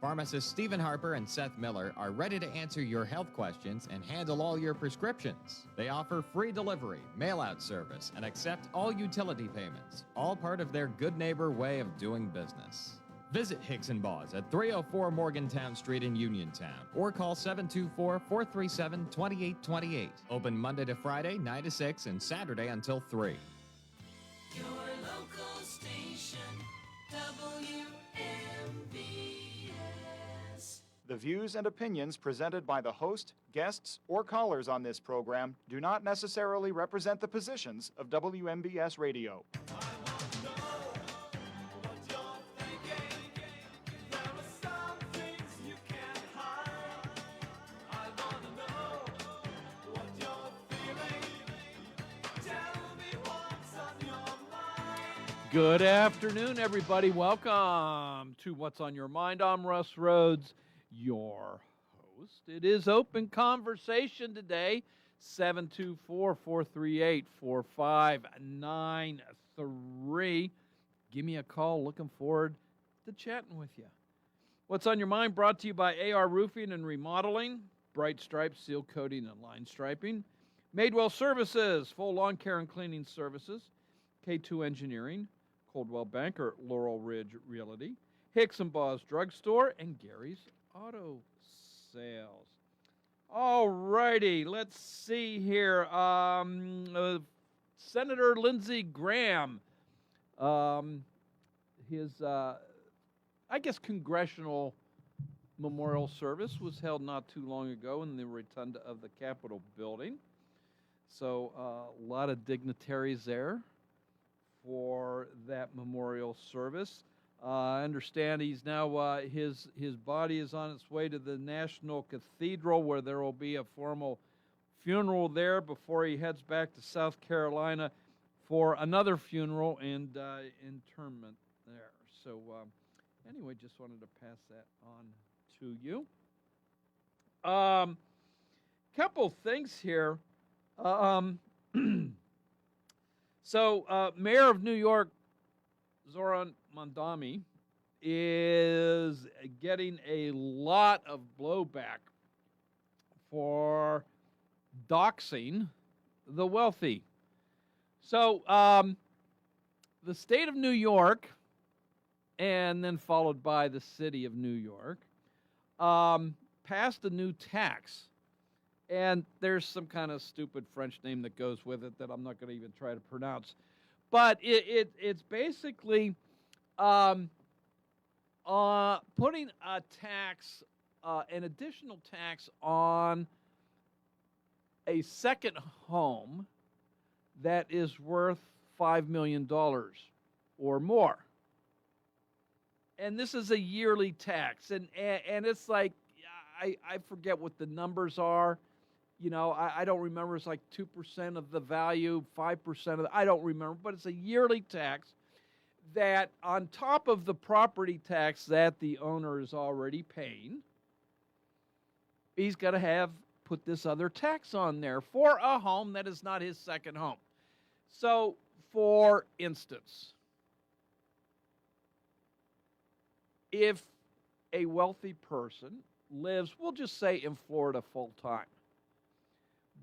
Pharmacists Stephen Harper and Seth Miller are ready to answer your health questions and handle all your prescriptions. They offer free delivery, mail-out service, and accept all utility payments, all part of their good neighbor way of doing business. Visit Hicks & Boss at 304 Morgantown Street in Uniontown or call 724-437-2828. Open Monday to Friday, 9 to 6, and Saturday until 3. Your local station, WMVS. The views and opinions presented by the host, guests, or callers on this program do not necessarily represent the positions of WMBS Radio. Good afternoon, everybody. Welcome to What's on Your Mind. I'm Russ Rhodes, your host. It is open conversation today, 724-438-4593. Give me a call. Looking forward to chatting with you. What's on Your Mind brought to you by AR Roofing and Remodeling, Bright Stripes, Seal Coating, and Line Striping, Madewell Services, full lawn care and cleaning services, K2 Engineering, Coldwell Banker, Laurel Ridge Realty, Hicks & Boss Drugstore, and Gary's Auto Sales. All righty, let's see here. Senator Lindsey Graham, his, congressional memorial service was held not too long ago in the rotunda of the Capitol building. So a lot of dignitaries there for that memorial service. I understand he's now, his body is on its way to the National Cathedral, where there will be a formal funeral there before he heads back to South Carolina for another funeral and interment there. So anyway, just wanted to pass that on to you. Couple things here. So, Mayor of New York, Zoran Mandami, is getting a lot of blowback for doxing the wealthy. So, the state of New York, and then followed by the city of New York, passed a new tax. And there's some kind of stupid French name that goes with it that I'm not going to even try to pronounce. But it's basically putting a tax, an additional tax on a second home that is worth $5 million or more. And this is a yearly tax. And it's like, I forget what the numbers are. You know, I don't remember. It's like 2% of the value, 5% of the, I don't remember. But it's a yearly tax that on top of the property tax that the owner is already paying, he's got to put this other tax on there for a home that is not his second home. So, for instance, if a wealthy person lives, we'll just say in Florida full time,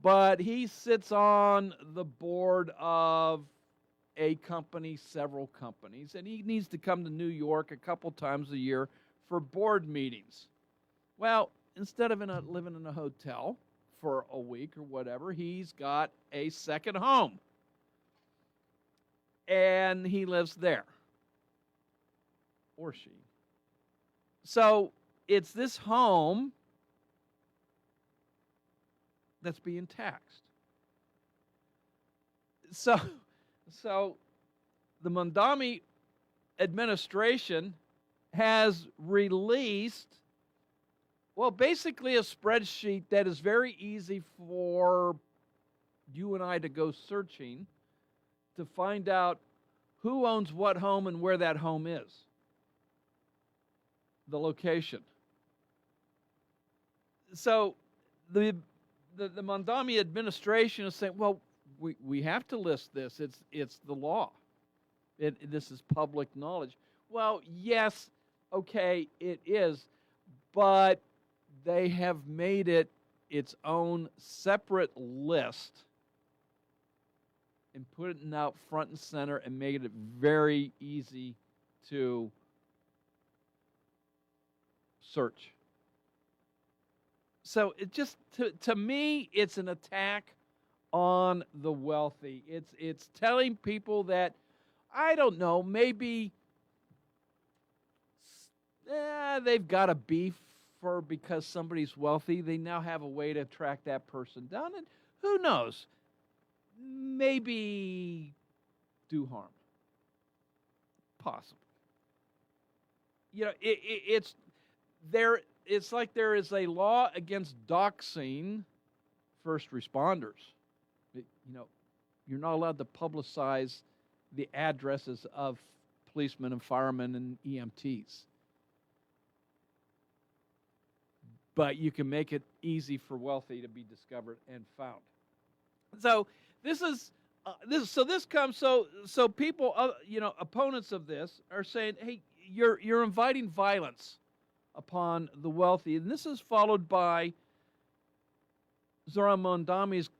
but he sits on the board of a company, several companies, and he needs to come to New York a couple times a year for board meetings. Well, instead of living in a hotel for a week or whatever, he's got a second home. And he lives there. Or she. So it's this home that's being taxed. So the Mandami administration has released, well, basically a spreadsheet that is very easy for you and I to go searching to find out who owns what home and where that home is, the location. So the Mandami administration is saying, well, we have to list this. It's the law. This is public knowledge. Well, yes, okay, it is. but they have made it its own separate list and put it out front and center and made it very easy to search. So it just, to me, it's an attack on the wealthy. It's telling people that, I don't know, maybe they've got a beef for because somebody's wealthy. They now have a way to track that person down, and who knows, maybe do harm. Possible. You know, it's there. It's like there is a law against doxing first responders. You know, you're not allowed to publicize the addresses of policemen and firemen and EMTs. But you can make it easy for wealthy to be discovered and found. So this comes so people, opponents of this are saying, hey, you're inviting violence upon the wealthy, and this is followed by Zoran Mondami's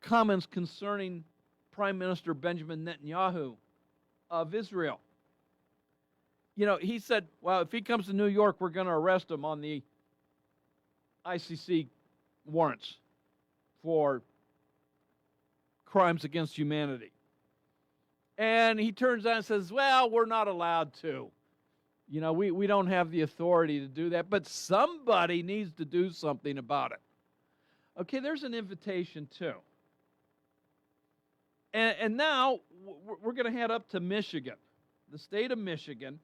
comments concerning Prime Minister Benjamin Netanyahu of Israel. You know, he said, well, if he comes to New York, we're going to arrest him on the ICC warrants for crimes against humanity. And he turns out and says, well, we're not allowed to. You know, we don't have the authority to do that, but somebody needs to do something about it. Okay, there's an invitation too. And now we're going to head up to Michigan, the state of Michigan.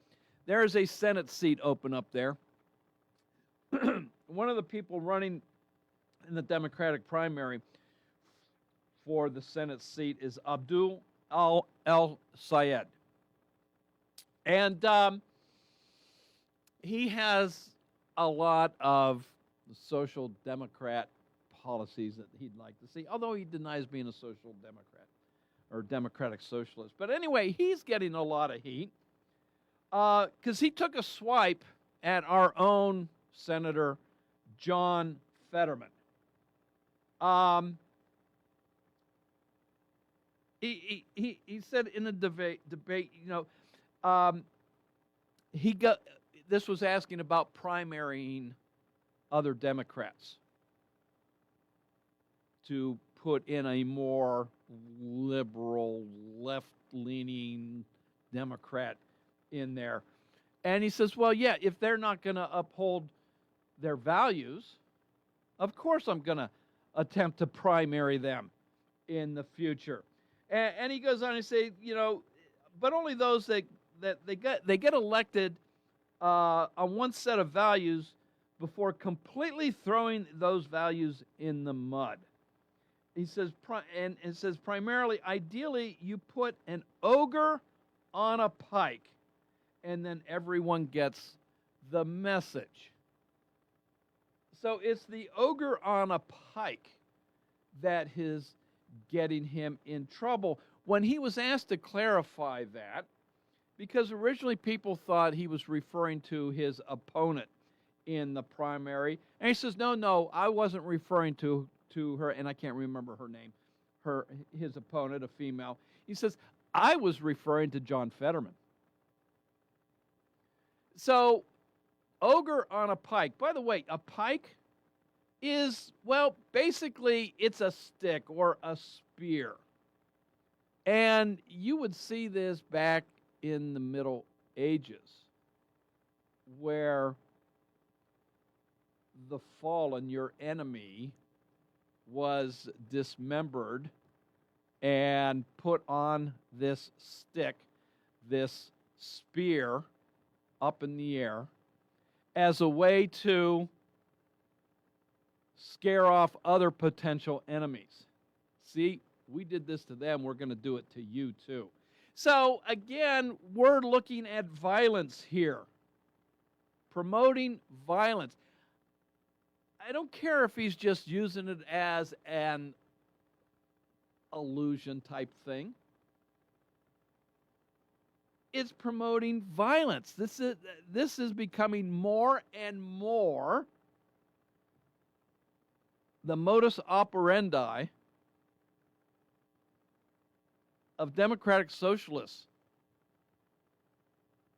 There is a Senate seat open up there. One of the people running in the Democratic primary for the Senate seat is Abdul al-Sayed. And he has a lot of social democrat policies that he'd like to see, although he denies being a social democrat or democratic socialist. But anyway, he's getting a lot of heat because he took a swipe at our own Senator John Fetterman. He said in a debate, this was asking about primarying other Democrats to put in a more liberal, left-leaning Democrat in there. And he says, well, yeah, if they're not going to uphold their values, of course I'm going to attempt to primary them in the future. And he goes on and say, but only those that they get elected on one set of values before completely throwing those values in the mud. He says, and it says primarily, ideally, you put an ogre on a pike, and then everyone gets the message. So it's the ogre on a pike that is getting him in trouble. When he was asked to clarify that, because originally people thought he was referring to his opponent in the primary, and he says, no, I wasn't referring to her, and I can't remember her name, his opponent, a female. He says, I was referring to John Fetterman. So, ogre on a pike. By the way, a pike is, well, basically it's a stick or a spear. And you would see this back in the Middle Ages, where the fallen, your enemy, was dismembered and put on this stick, this spear up in the air, as a way to scare off other potential enemies. See, we did this to them, we're going to do it to you too. So again, we're looking at violence here, promoting violence. I don't care if he's just using it as an illusion type thing. it's promoting violence. This is becoming more and more the modus operandi of democratic socialists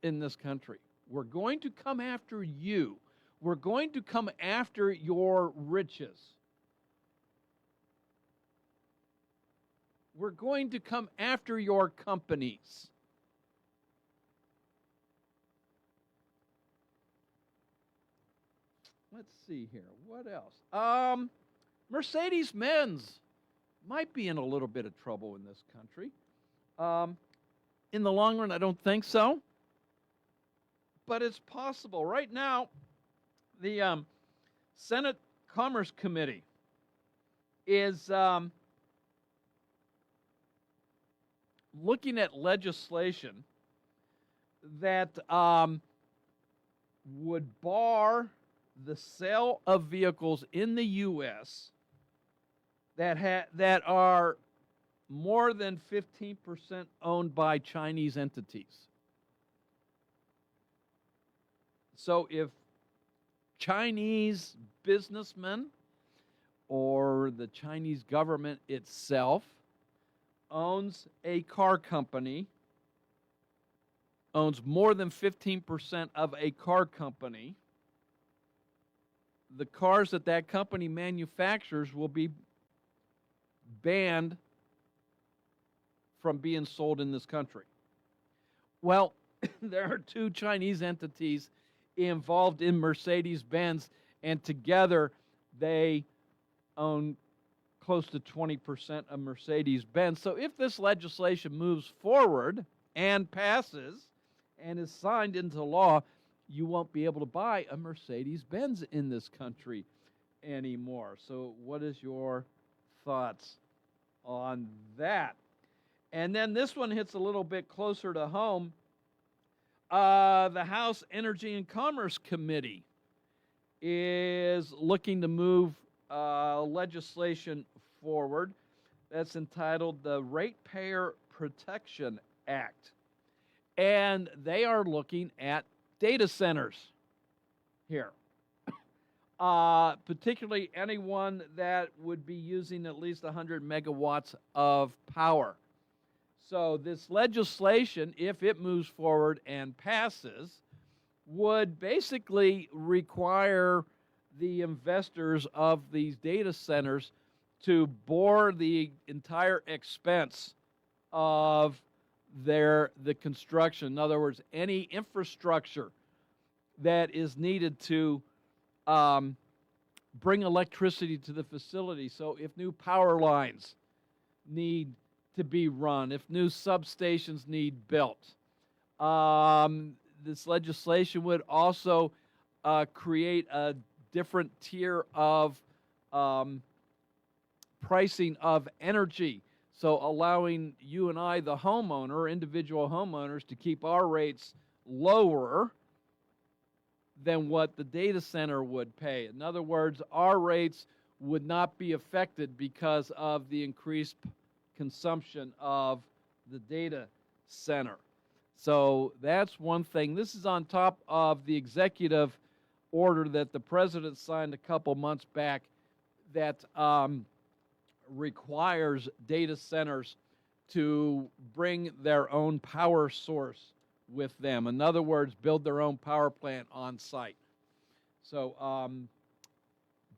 in this country. We're going to come after you. We're going to come after your riches. We're going to come after your companies. Let's see here. What else? Mercedes-Benz might be in a little bit of trouble in this country. In the long run, I don't think so. But it's possible. Right now, the Senate Commerce Committee is looking at legislation that would bar the sale of vehicles in the U.S. that are more than 15% owned by Chinese entities. So if Chinese businessmen or the Chinese government itself owns a car company, owns more than 15% of a car company, the cars that that company manufactures will be banned from being sold in this country. Well, there are two Chinese entities involved in Mercedes-Benz, and together they own close to 20% of Mercedes-Benz. So if this legislation moves forward and passes and is signed into law, you won't be able to buy a Mercedes-Benz in this country anymore. So what is your thoughts on that? And then this one hits a little bit closer to home. The House Energy and Commerce Committee is looking to move legislation forward that's entitled the Ratepayer Protection Act. And they are looking at data centers here, particularly anyone that would be using at least 100 megawatts of power. So this legislation, if it moves forward and passes, would basically require the investors of these data centers to bore the entire expense of the construction. In other words, any infrastructure that is needed to bring electricity to the facility. So if new power lines need to be run, if new substations need built, this legislation would also create a different tier of pricing of energy. So allowing you and I, the homeowner, individual homeowners, to keep our rates lower than what the data center would pay. In other words, our rates would not be affected because of the increased consumption of the data center. So that's one thing. This is on top of the executive order that the president signed a couple months back that requires data centers to bring their own power source with them. In other words, build their own power plant on site. So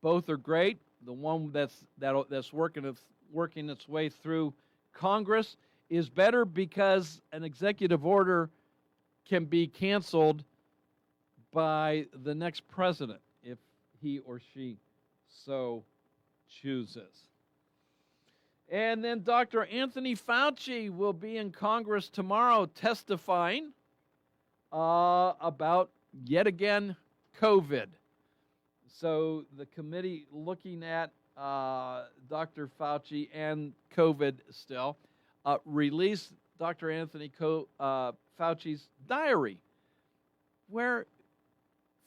both are great. The one that's working its way through Congress is better because an executive order can be canceled by the next president if he or she so chooses. And then Dr. Anthony Fauci will be in Congress tomorrow testifying about, yet again, COVID. So the committee looking at Dr. Fauci and COVID still released Dr. Anthony Fauci's diary, where,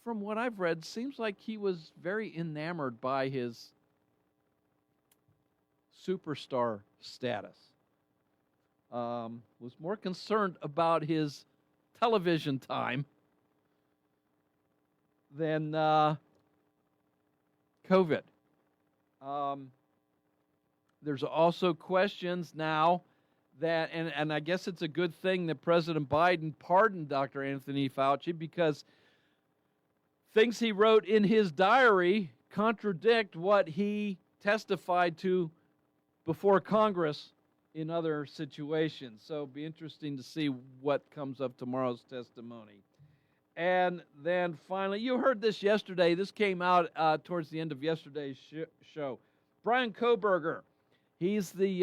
from what I've read, seems like he was very enamored by his superstar status. Was more concerned about his television time than COVID. There's also questions now that, and I guess it's a good thing that President Biden pardoned Dr. Anthony Fauci, because things he wrote in his diary contradict what he testified to before Congress in other situations. So it'll be interesting to see what comes of tomorrow's testimony. And then finally, you heard this yesterday. This came out towards the end of yesterday's show. Brian Koberger, he's the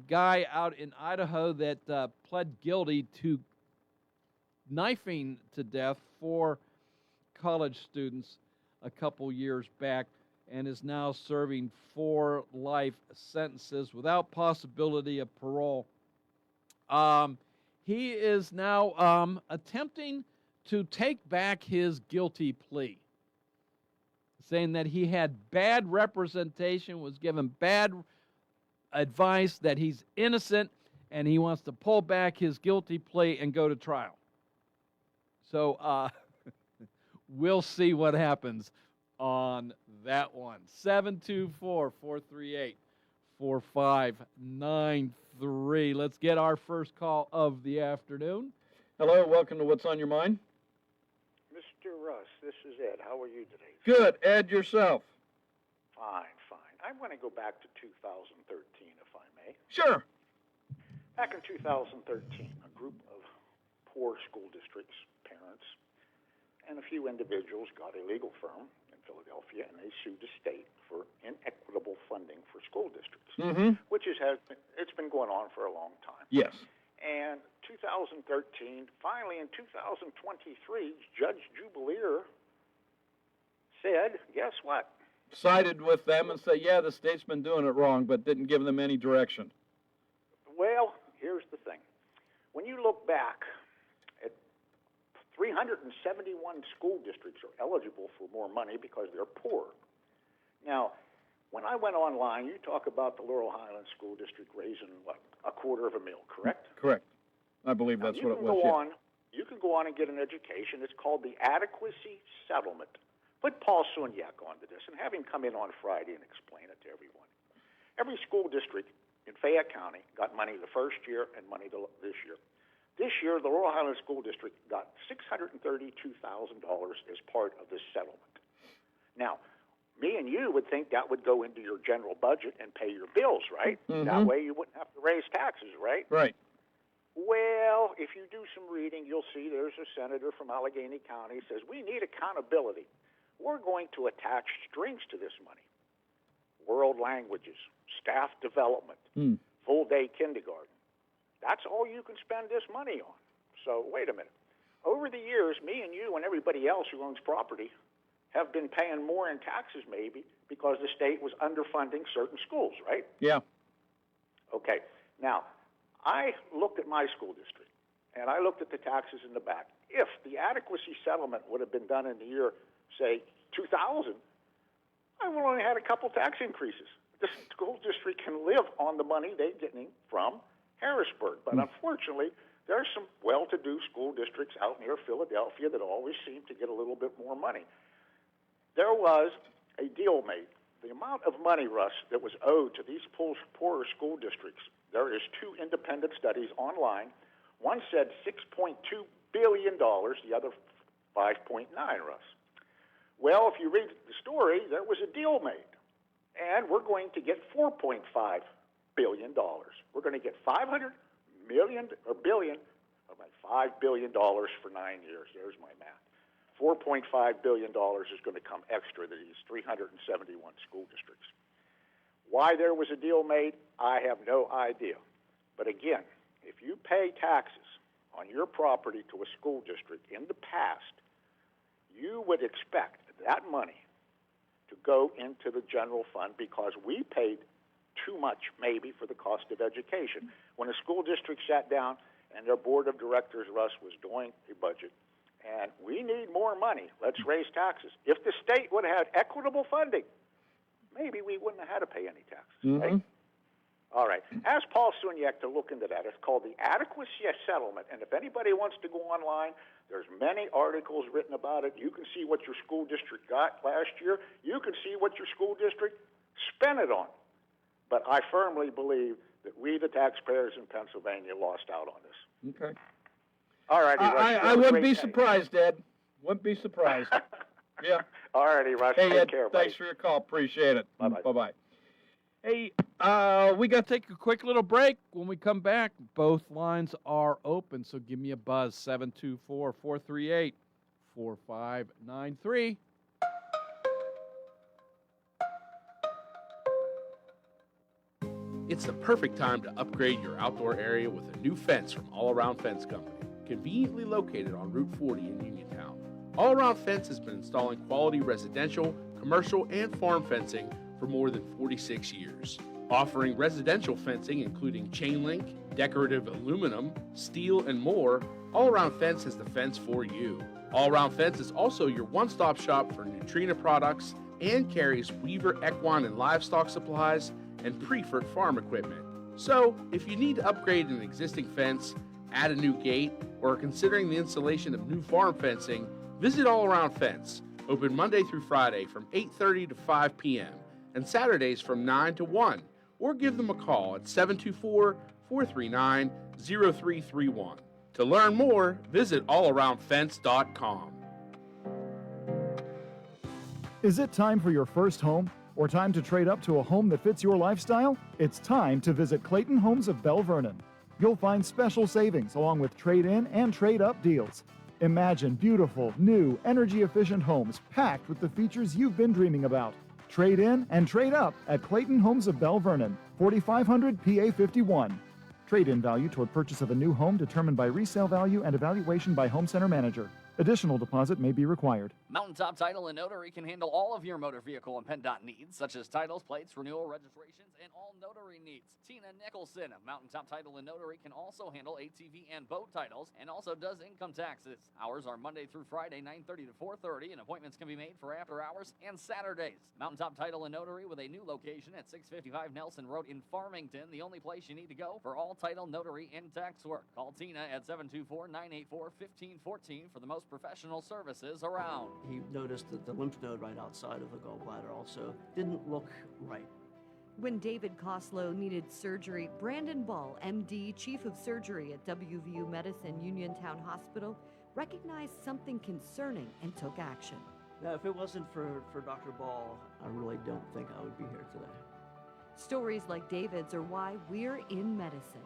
guy out in Idaho that pled guilty to knifing to death 4 college students a couple years back, and is now serving 4 life sentences without possibility of parole. He is now attempting to take back his guilty plea, saying that he had bad representation, was given bad advice, that he's innocent, and he wants to pull back his guilty plea and go to trial. So we'll see what happens on that one. 724-438-4593. Let's get our first call of the afternoon. Hello, welcome to What's on Your Mind. Mr. Russ, this is Ed. How are you today? Good. Ed, yourself? Fine, fine. I want to go back to 2013, if I may. Sure. Back in 2013, a group of poor school districts, parents, and a few individuals got a legal firm in Philadelphia, and they sued the state for inequitable funding for school districts, which it's been going on for a long time. Yes. And 2013, finally in 2023, Judge Jubileer said, guess what? Sided with them and said, yeah, the state's been doing it wrong, but didn't give them any direction. Well, here's the thing. When you look back at 371 school districts are eligible for more money because they're poor. Now, when I went online, you talk about the Laurel Highlands School District raising, what, $250,000, correct? Correct. I believe that's what it was. You can go on and get an education. It's called the Adequacy Settlement. Put Paul Sunyak onto this and have him come in on Friday and explain it to everyone. Every school district in Fayette County got money the first year and money this year. This year, the Laurel Highlands School District got $632,000 as part of this settlement. Now, me and you would think that would go into your general budget and pay your bills, right? That way you wouldn't have to raise taxes, right? Right. Well, if you do some reading, you'll see there's a senator from Allegheny County says, we need accountability. We're going to attach strings to this money. World languages, staff development, full-day kindergarten. That's all you can spend this money on. So wait a minute. Over the years, me and you and everybody else who owns property have been paying more in taxes maybe because the state was underfunding certain schools, right? Yeah. Okay. Now, I looked at my school district, and I looked at the taxes in the back. If the adequacy settlement would have been done in the year, say, 2000, I would have only had a couple tax increases. The school district can live on the money they're getting from Harrisburg. But unfortunately, there are some well-to-do school districts out near Philadelphia that always seem to get a little bit more money. There was a deal made. The amount of money, Russ, that was owed to these poorer school districts, there is 2 independent studies online. One said $6.2 billion, the other 5.9, Russ. Well, if you read the story, there was a deal made, and we're going to get $4.5 billion. We're going to get $500 million or billion, about $5 billion for 9 years. There's my math. $4.5 billion is going to come extra to these 371 school districts. Why there was a deal made, I have no idea. But again, if you pay taxes on your property to a school district in the past, you would expect that money to go into the general fund because we paid too much maybe for the cost of education. When a school district sat down and their board of directors, Russ, was doing a budget, and we need more money, let's raise taxes. If the state would have had equitable funding, maybe we wouldn't have had to pay any taxes, right? All right. Ask Paul Suniak to look into that. It's called the adequacy settlement. And if anybody wants to go online, there's many articles written about it. You can see what your school district got last year. You can see what your school district spent it on. But I firmly believe that we, the taxpayers in Pennsylvania, lost out on this. Okay. All righty, Russ. I wouldn't be surprised, Ed. Wouldn't be surprised. Yeah. All righty, Russ. Hey, Take Ed, care, buddy. thanks for your call. Appreciate it. Bye-bye. Bye-bye. Hey, we got to take a quick little break. When we come back, both lines are open, so give me a buzz, 724-438-4593. It's the perfect time to upgrade your outdoor area with a new fence from All Around Fence Company, conveniently located on Route 40 in Uniontown. All Around Fence has been installing quality residential, commercial, and farm fencing for more than 46 years. Offering residential fencing including chain link, decorative aluminum, steel, and more, All Around Fence has the fence for you. All Around Fence is also your one-stop shop for Neutrina products and carries Weaver equine and livestock supplies and Prefert farm equipment. So, if you need to upgrade an existing fence, add a new gate, or are considering the installation of new farm fencing, visit All Around Fence, open Monday through Friday from 8:30 to 5 p.m. and Saturdays from 9 to 1, or give them a call at 724-439-0331. To learn more, visit allaroundfence.com. Is it time for your first home? Or time to trade up to a home that fits your lifestyle? It's time to visit Clayton Homes of Bell Vernon. You'll find special savings along with trade-in and trade-up deals. Imagine beautiful, new, energy-efficient homes packed with the features you've been dreaming about. Trade in and trade up at Clayton Homes of Bell Vernon, 4500 PA 51. Trade-in value toward purchase of a new home determined by resale value and evaluation by home center manager. Additional deposit may be required. Mountaintop Title and Notary can handle all of your motor vehicle and PennDOT needs, such as titles, plates, renewal, registrations, and all notary needs. Tina Nicholson of Mountaintop Title and Notary can also handle ATV and boat titles and also does income taxes. Hours are Monday through Friday, 9:30 to 4:30, and appointments can be made for after hours and Saturdays. Mountaintop Title and Notary with a new location at 655 Nelson Road in Farmington, the only place you need to go for all title, notary, and tax work. Call Tina at 724-984-1514 for the most professional services around. He noticed that the lymph node right outside of the gallbladder also didn't look right. When David Koslow needed surgery, Brandon Ball, MD, Chief of Surgery at WVU Medicine Uniontown Hospital, recognized something concerning and took action. Now, if it wasn't for Dr. Ball, I really don't think I would be here today. Stories like David's are why we're in medicine.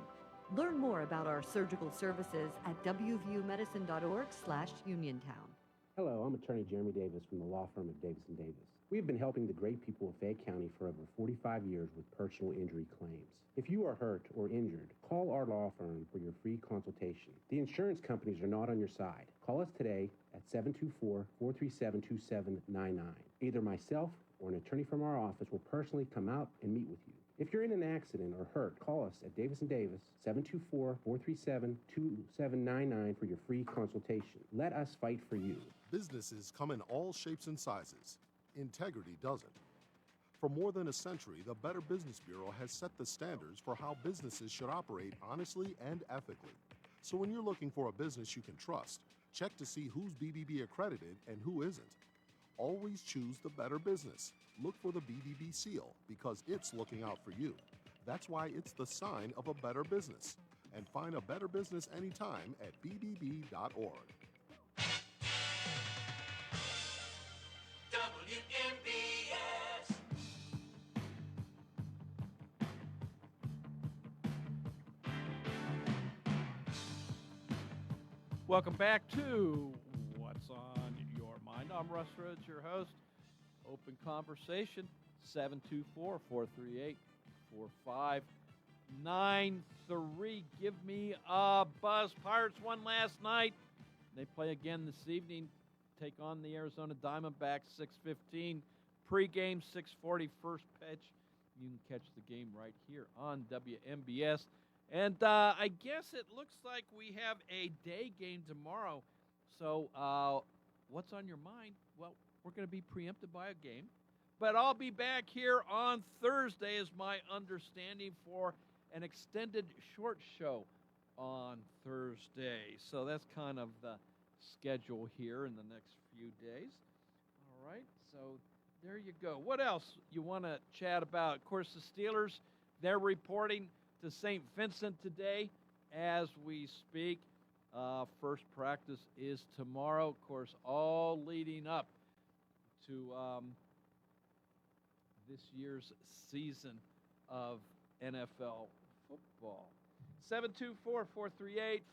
Learn more about our surgical services at wvumedicine.org/Uniontown. Hello, I'm attorney Jeremy Davis from the law firm of Davis & Davis. We have been helping the great people of Fayette County for over 45 years with personal injury claims. If you are hurt or injured, call our law firm for your free consultation. The insurance companies are not on your side. Call us today at 724-437-2799. Either myself or an attorney from our office will personally come out and meet with you. If you're in an accident or hurt, call us at Davis & Davis, 724-437-2799 for your free consultation. Let us fight for you. Businesses come in all shapes and sizes. Integrity doesn't. For more than a century, the Better Business Bureau has set the standards for how businesses should operate honestly and ethically. So when you're looking for a business you can trust, check to see who's BBB accredited and who isn't. Always choose the Better Business. Look for the BBB seal because it's looking out for you. That's why it's the sign of a better business. And find a better business anytime at bbb.org. WMBS. Welcome back to What's on Your Mind. I'm Russ Rhodes, your host. Open conversation, 724-438-4593. Give me a buzz. Pirates won last night. They play again this evening. Take on the Arizona Diamondbacks, 6:15. Pre-game, 6:40, first pitch. You can catch the game right here on WMBS. And I guess it looks like we have a day game tomorrow. So what's on your mind? Well, we're going to be preempted by a game. but I'll be back here on Thursday, is my understanding, for an extended short show on Thursday. So that's kind of the schedule here in the next few days. All right, so there you go. What else you want to chat about? Of course, the Steelers, they're reporting to St. Vincent today as we speak. First practice is tomorrow. Of course, all leading up to this year's season of NFL football.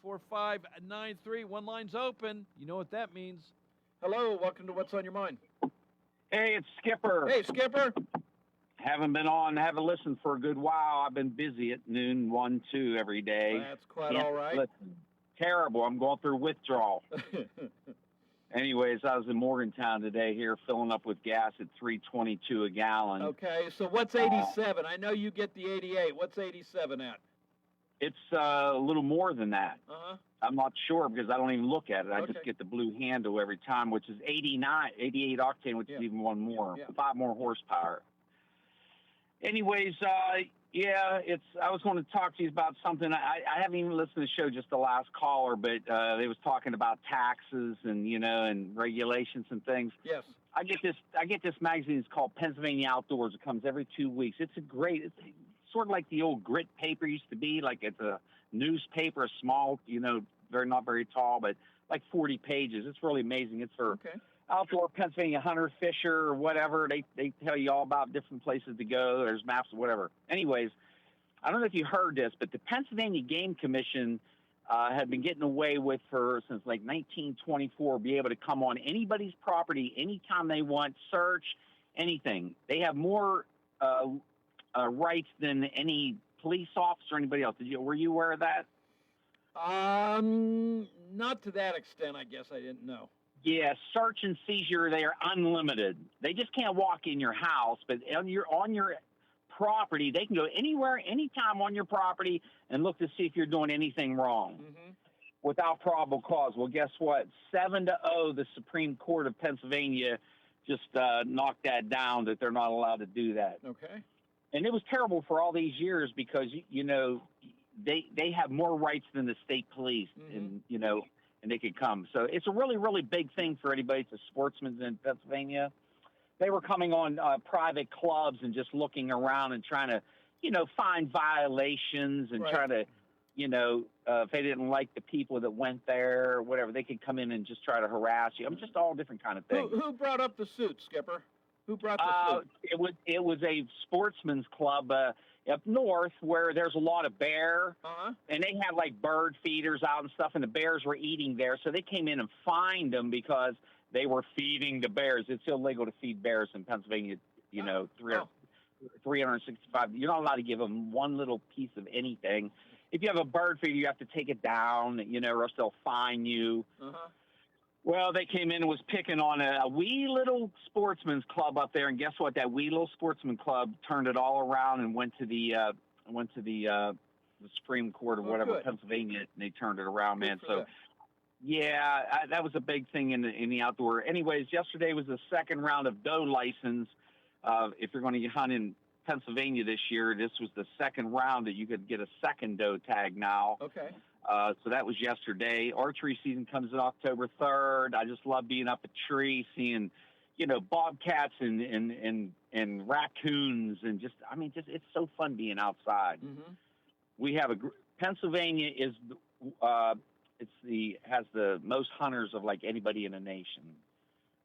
724-438-4593. One line's open. You know what that means. Hello, welcome to What's on Your Mind. Hey, it's Skipper. Hey, Skipper. Haven't listened for a good while. I've been busy at noon, 1, 2 every day. That's quite all right. Listen. Terrible. I'm going through withdrawal. Anyways, I was in Morgantown today here filling up with gas at $3.22 a gallon. Okay, so what's 87? I know you get the 88. What's 87 at? It's a little more than that. Uh-huh. I'm not sure because I don't even look at it. I Okay. just get the blue handle every time, which is 88 octane, which is even one more, 5 more horsepower. Anyways, I was going to talk to you about something. I haven't even listened to the show, just the last caller, but they was talking about taxes and, and regulations and things. Yes. I get this magazine. It's called Pennsylvania Outdoors. It comes every 2 weeks. It's sort of like the old grit paper used to be, like it's a newspaper, a small, not very tall, but like 40 pages. It's really amazing. It's for outdoor Pennsylvania hunter, fisher, or whatever. They tell you all about different places to go. There's maps or whatever. Anyways, I don't know if you heard this, but the Pennsylvania Game Commission had been getting away with since like 1924, be able to come on anybody's property anytime they want, search, anything. They have more rights than any police officer or anybody else. Were you aware of that? Not to that extent, I guess. I didn't know. Yeah, search and seizure, they are unlimited. They just can't walk in your house, but on your property, they can go anywhere, anytime on your property and look to see if you're doing anything wrong without probable cause. Well, guess what? 7-0, the Supreme Court of Pennsylvania just knocked that down, that they're not allowed to do that. Okay. And it was terrible for all these years because, they have more rights than the state police, and they could come. So it's a really, really big thing for anybody. It's a sportsman in Pennsylvania. They were coming on private clubs and just looking around and trying to, find violations and try to, if they didn't like the people that went there or whatever, they could come in and just try to harass you. I mean, just all different kind of things. Who brought up the suit, Skipper? Who brought the suit? It was a sportsman's club up north where there's a lot of bear, and they had like bird feeders out and stuff, and the bears were eating there. So they came in and fined them because they were feeding the bears. It's illegal to feed bears in Pennsylvania, 365. You're not allowed to give them one little piece of anything. If you have a bird feeder, you have to take it down, or else they'll fine you. Well, they came in and was picking on a wee little sportsman's club up there, and guess what? That wee little sportsman club turned it all around and went to the Supreme Court or whatever, Pennsylvania, and they turned it around, man. So, that was a big thing in the outdoor. Anyways, yesterday was the second round of doe license. If you're going to hunt in Pennsylvania this year, this was the second round that you could get a second doe tag now. Okay. So that was yesterday. Archery season comes in October 3rd. I just love being up a tree, seeing, bobcats and raccoons, and it's so fun being outside. We have Pennsylvania has the most hunters of like anybody in the nation.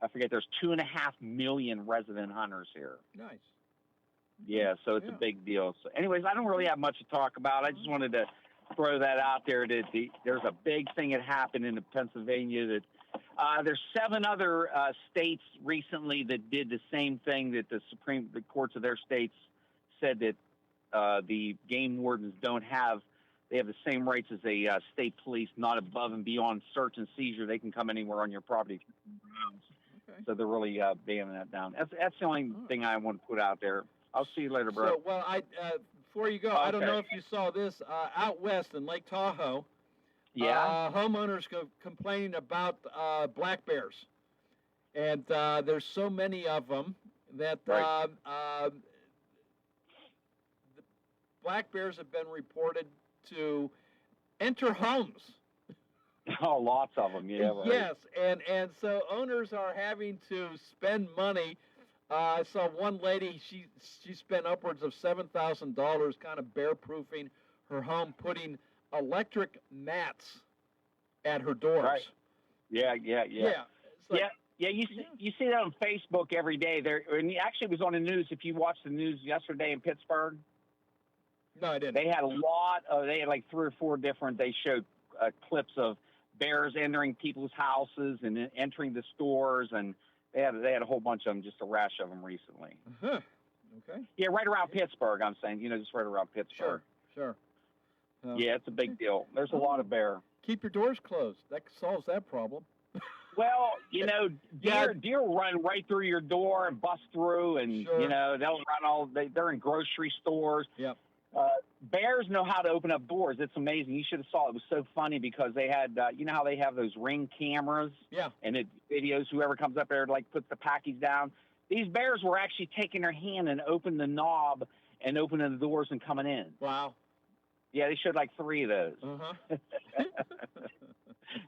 I forget, there's 2.5 million resident hunters here. Nice. Yeah, so it's a big deal. So anyways, I don't really have much to talk about. I just wanted to throw that out there that there's a big thing that happened in Pennsylvania that there's 7 other states recently that did the same thing, that the courts of their states said that the game wardens they have the same rights as a state police, not above and beyond search and seizure. They can come anywhere on your property. Okay. So they're really banning that down. That's the only thing I want to put out there. I'll see you later, bro. So, well, before you go, I don't know if you saw this out west in Lake Tahoe. Yeah. Homeowners complaining about black bears, and there's so many of them that Right. The black bears have been reported to enter homes. Oh, lots of them. Yeah. Right. Yes, and so owners are having to spend money. I saw one lady; she spent upwards of $7,000 kind of bear proofing her home, putting electric mats at her doors. Right. Yeah. It's like, Yeah, you see that on Facebook every day. There, and actually, it was on the news. If you watched the news yesterday in Pittsburgh, no, I didn't. they had they had like 3 or 4 different. They showed clips of bears entering people's houses and entering the stores, and they had a whole bunch of them, just a rash of them recently. Uh-huh. Okay. Yeah, right around Pittsburgh. I'm saying, just right around Pittsburgh. Sure. Yeah, it's a big deal. There's a lot of bear. Keep your doors closed. That solves that problem. Well, deer run right through your door and bust through, and Sure. they'll run they're in grocery stores. Yep. Bears know how to open up doors. It's amazing. You should have saw it. It was so funny because they had, how they have those Ring cameras. Yeah. And it videos whoever comes up there puts the package down. These bears were actually taking their hand and opening the knob and opening the doors and coming in. Wow. Yeah, they showed like 3 of those. Uh-huh.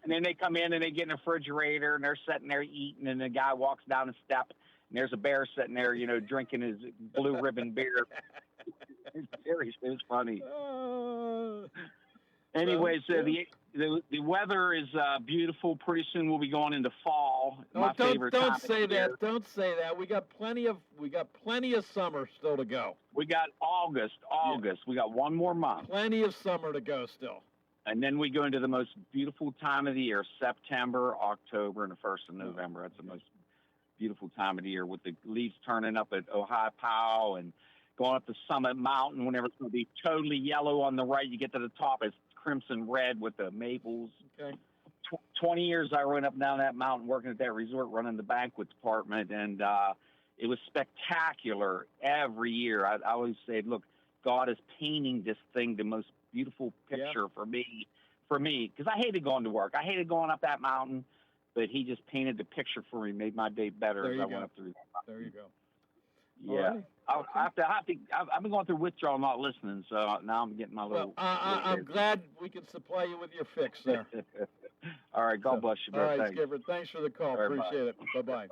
And then they come in and they get in the refrigerator and they're sitting there eating, and the guy walks down the step and there's a bear sitting there, drinking his blue ribbon beer. Seriously, it was funny. Anyways, the weather is beautiful. Pretty soon we'll be going into fall. My favorite time don't of say year. that. Don't say that. We got plenty of summer still to go. We got August. Yeah. We got 1 more month. Plenty of summer to go still. And then we go into the most beautiful time of the year, September, October, and the 1st of November. That's the most beautiful time of the year with the leaves turning up at Ohio Powell and going up the Summit Mountain whenever it's going to be totally yellow on the right. You get to the top, it's crimson red with the maples. Okay. 20 years I went up and down that mountain working at that resort, running the banquet department, and it was spectacular every year. I always said, look, God is painting this thing the most beautiful picture for me, because I hated going to work. I hated going up that mountain, but he just painted the picture for me, made my day better as I went up through that mountain. There you go. Yeah. I've been going through withdrawal, not listening, so now I'm getting my little... I'm glad we can supply you with your fix there. All right, God bless you, bro. All right, Thanks. Skipper, thanks for the call. All right, Appreciate it. Bye-bye.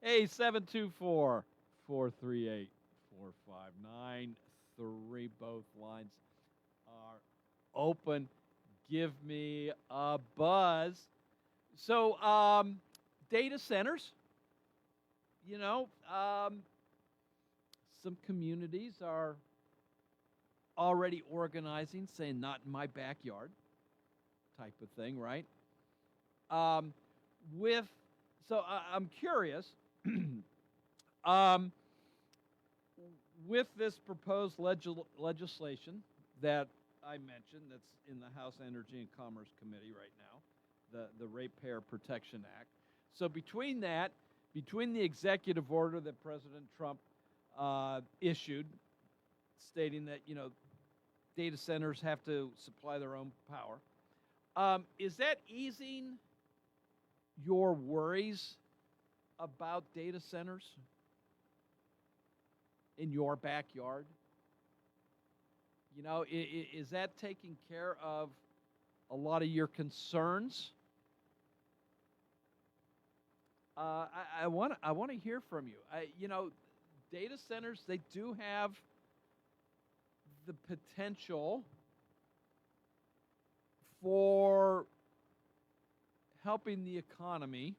Hey, 724-438-4593. Both lines are open. Give me a buzz. So, data centers, some communities are already organizing, saying not in my backyard type of thing, right? I'm curious, with this proposed legislation that I mentioned that's in the House Energy and Commerce Committee right now, the Ratepayer Protection Act. So between the executive order that President Trump issued, stating that, data centers have to supply their own power, is that easing your worries about data centers in your backyard? Is that taking care of a lot of your concerns? I want to hear from you. Data centers, they do have the potential for helping the economy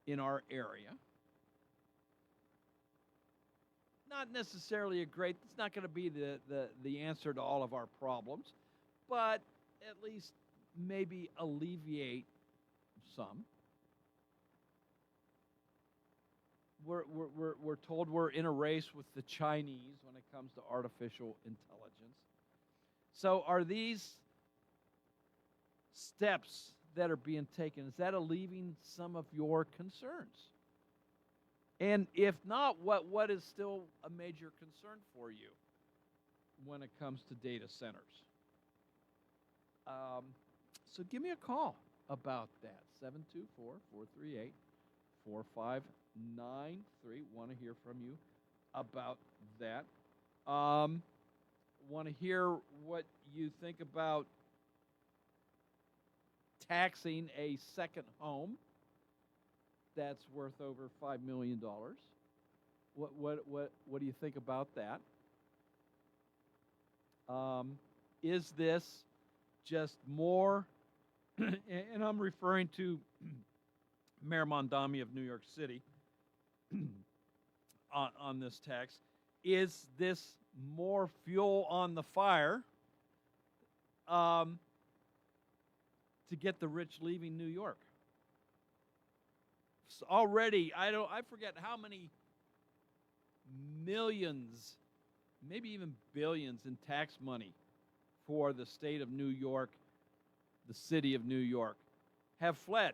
in our area. Not necessarily it's not going to be the answer to all of our problems, but at least maybe alleviate some. We're told we're in a race with the Chinese when it comes to artificial intelligence. So are these steps that are being taken, is that alleviating some of your concerns? And if not, what is still a major concern for you when it comes to data centers? So give me a call about that, 4593. Want to hear from you about that. Want to hear what you think about taxing a second home that's worth over $5 million. What do you think about that? Is this just more, and I'm referring to Mayor Mondami of New York City on this tax, is this more fuel on the fire to get the rich leaving New York? So already, I forget how many millions, maybe even billions in tax money for the state of New York, the city of New York, have fled,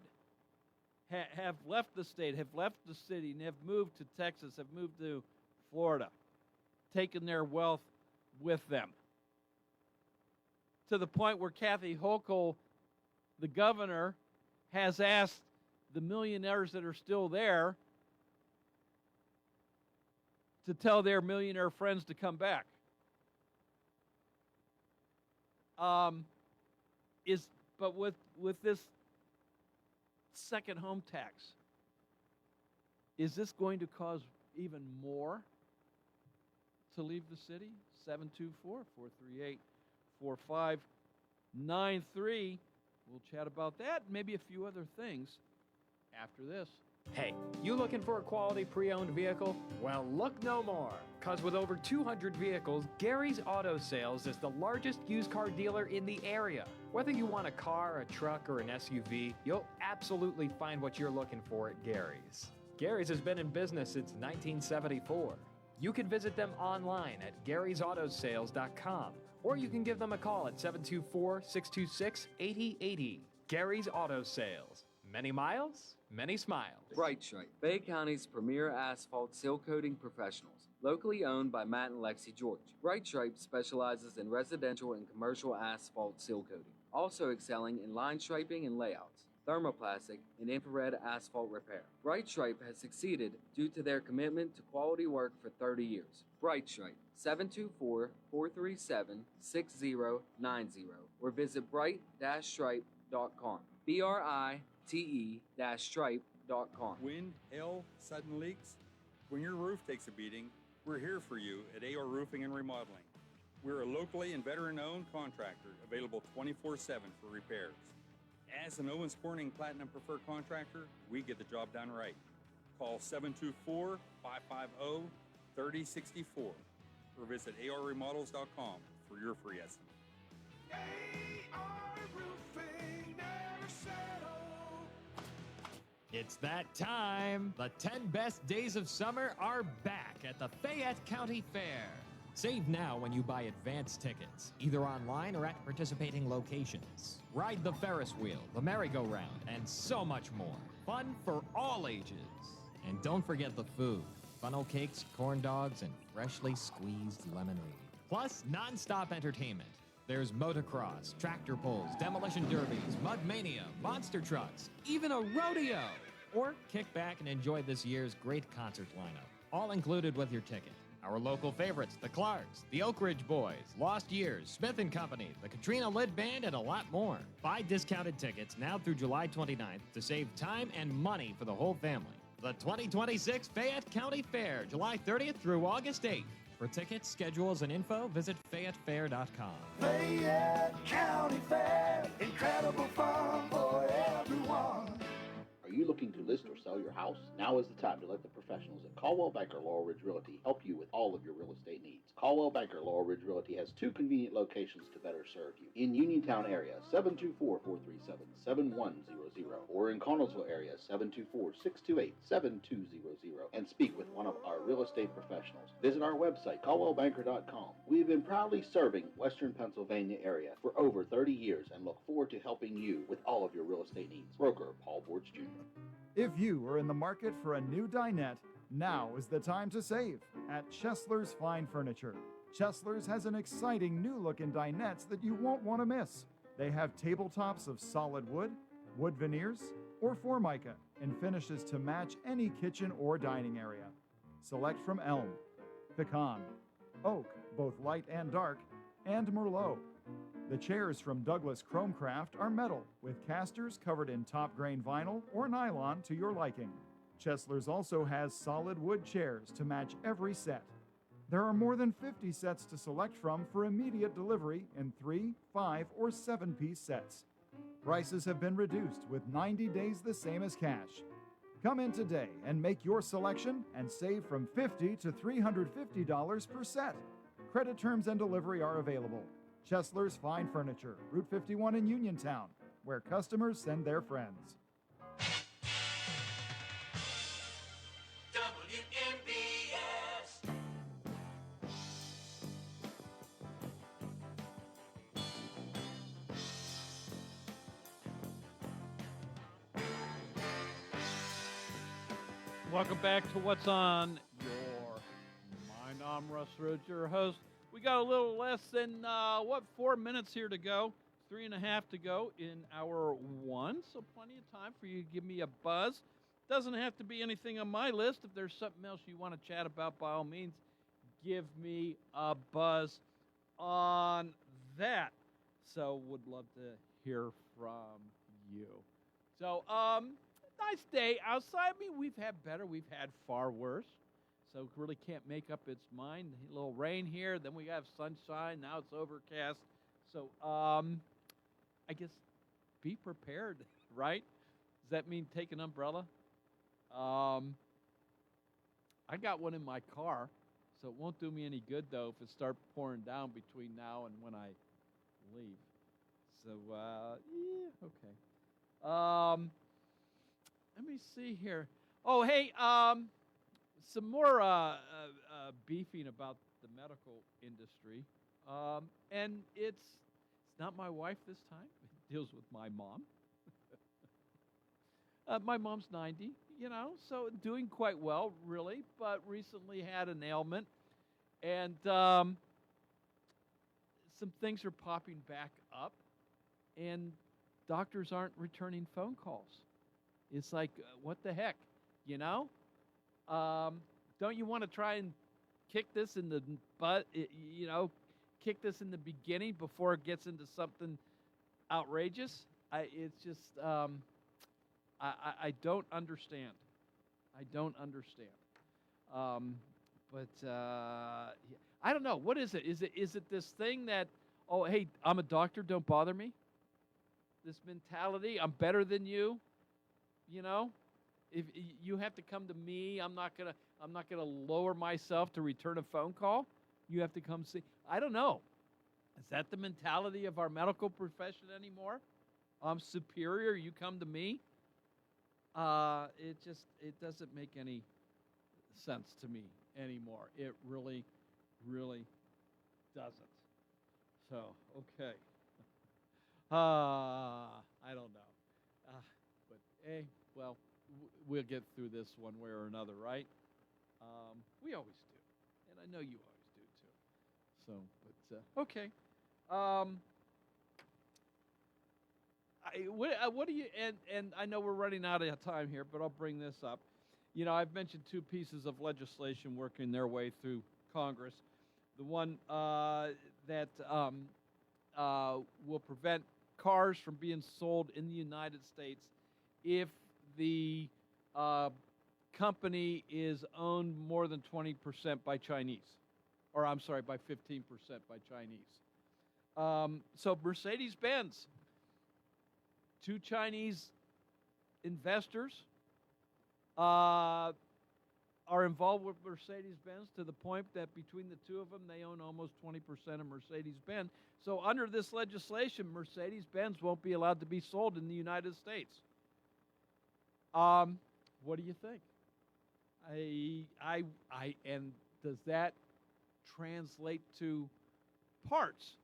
have left the state, have left the city, and have moved to Texas, have moved to Florida, taken their wealth with them. To the point where Kathy Hochul, the governor, has asked the millionaires that are still there to tell their millionaire friends to come back. But with this second home tax, is this going to cause even more to leave the city? 724-438-4593. We'll chat about that and maybe a few other things after this. Hey, you looking for a quality pre-owned vehicle? Well, look no more, because with over 200 vehicles, Gary's Auto Sales is the largest used car dealer in the area. Whether you want a car, a truck, or an SUV, you'll absolutely find what you're looking for at Gary's. Gary's has been in business since 1974. You can visit them online at Gary'sAutoSales.com, or you can give them a call at 724-626-8080. Gary's Auto Sales. Many miles, many smiles. Bright Stripe, Fayette County's premier asphalt seal coating professionals. Locally owned by Matt and Lexi George. Bright Stripe specializes in residential and commercial asphalt seal coating, also excelling in line striping and layouts, thermoplastic, and infrared asphalt repair. Bright Stripe has succeeded due to their commitment to quality work for 30 years. Bright Stripe, 724-437-6090, or visit bright-stripe.com. BRITE-stripe.com. Wind, hail, sudden leaks. When your roof takes a beating, we're here for you at AR Roofing and Remodeling. We're a locally and veteran-owned contractor available 24/7 for repairs. As an Owens Corning Platinum Preferred Contractor, we get the job done right. Call 724-550-3064 or visit arremodels.com for your free estimate. It's that time. The 10 best days of summer are back at the Fayette County Fair. Save now when you buy advance tickets, either online or at participating locations. Ride the Ferris wheel, the merry-go-round, and so much more. Fun for all ages. And don't forget the food. Funnel cakes, corn dogs, and freshly squeezed lemonade. Plus, non-stop entertainment. There's motocross, tractor pulls, demolition derbies, mud mania, monster trucks, even a rodeo. Or kick back and enjoy this year's great concert lineup, all included with your ticket. Our local favorites, the Clarks, the Oak Ridge Boys, Lost Years, Smith & Company, the Katrina Lid Band, and a lot more. Buy discounted tickets now through July 29th to save time and money for the whole family. The 2026 Fayette County Fair, July 30th through August 8th. For tickets, schedules, and info, visit FayetteFair.com. Fayette County Fair, incredible fun for everyone. Are you looking to list or sell your house? Now is the time to let the professionals at Caldwell Banker Laurel Ridge Realty help you with all of your real estate needs. Caldwell Banker Laurel Ridge Realty has two convenient locations to better serve you. In Uniontown area, 724-437-7100, or in Connellsville area, 724-628-7200, and speak with one of our real estate professionals. Visit our website, caldwellbanker.com. We have been proudly serving Western Pennsylvania area for over 30 years and look forward to helping you with all of your real estate needs. Broker Paul Bortz Jr. If you are in the market for a new dinette, now is the time to save at Chesler's Fine Furniture. Chesler's has an exciting new look in dinettes that you won't want to miss. They have tabletops of solid wood, wood veneers, or Formica, and finishes to match any kitchen or dining area. Select from elm, pecan, oak, both light and dark, and Merlot. The chairs from Douglas Chromecraft are metal, with casters covered in top grain vinyl or nylon to your liking. Chesler's also has solid wood chairs to match every set. There are more than 50 sets to select from for immediate delivery in 3, 5, or 7-piece sets. Prices have been reduced with 90 days the same as cash. Come in today and make your selection and save from $50 to $350 per set. Credit terms and delivery are available. Chesler's Fine Furniture, Route 51 in Uniontown, where customers send their friends. WMBS. Welcome back to What's on Your Mind. I'm Russ Rhodes, your host. We got a little less than, 4 minutes here to go. 3.5 to go in hour one, so plenty of time for you to give me a buzz. Doesn't have to be anything on my list. If there's something else you want to chat about, by all means, give me a buzz on that. So would love to hear from you. So, nice day outside. I mean, we've had better. We've had far worse. So really can't make up its mind. A little rain here, then we have sunshine. Now it's overcast. So, I guess be prepared, right? Does that mean take an umbrella? I got one in my car, so it won't do me any good, though, if it starts pouring down between now and when I leave. So, yeah, okay. Let me see here. Oh, hey, some more beefing about the medical industry. And it's not my wife this time. It deals with my mom. My mom's 90, so doing quite well, really, but recently had an ailment. And some things are popping back up, and doctors aren't returning phone calls. It's like, what the heck, Don't you want to try and kick this in the butt, kick this in the beginning before it gets into something outrageous? It's just, I don't understand. I don't understand. I don't know. What is it? Is it this thing that, oh, hey, I'm a doctor, don't bother me? This mentality, I'm better than you, If you have to come to me, I'm not gonna lower myself to return a phone call. You have to come see. I don't know. Is that the mentality of our medical profession anymore? I'm superior. You come to me. It doesn't make any sense to me anymore. It really, really doesn't. So, okay. I don't know. But, hey, well, we'll get through this one way or another, right? We always do. And I know you always do, too. So, but, okay. What do you, and I know we're running out of time here, but I'll bring this up. I've mentioned two pieces of legislation working their way through Congress. The one that will prevent cars from being sold in the United States if the company is owned more than 20% by Chinese. Or, I'm sorry, by 15% by Chinese. So Mercedes-Benz, two Chinese investors are involved with Mercedes-Benz to the point that between the two of them, they own almost 20% of Mercedes-Benz. So under this legislation, Mercedes-Benz won't be allowed to be sold in the United States. What do you think? And does that translate to parts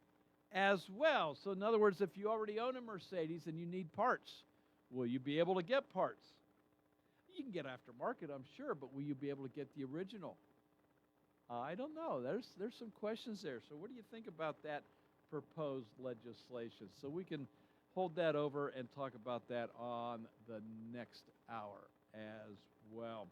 as well? So in other words, if you already own a Mercedes and you need parts, will you be able to get parts? You can get aftermarket, I'm sure, but will you be able to get the original? I don't know. There's some questions there. So what do you think about that proposed legislation? So we can hold that over and talk about that on the next hour as well.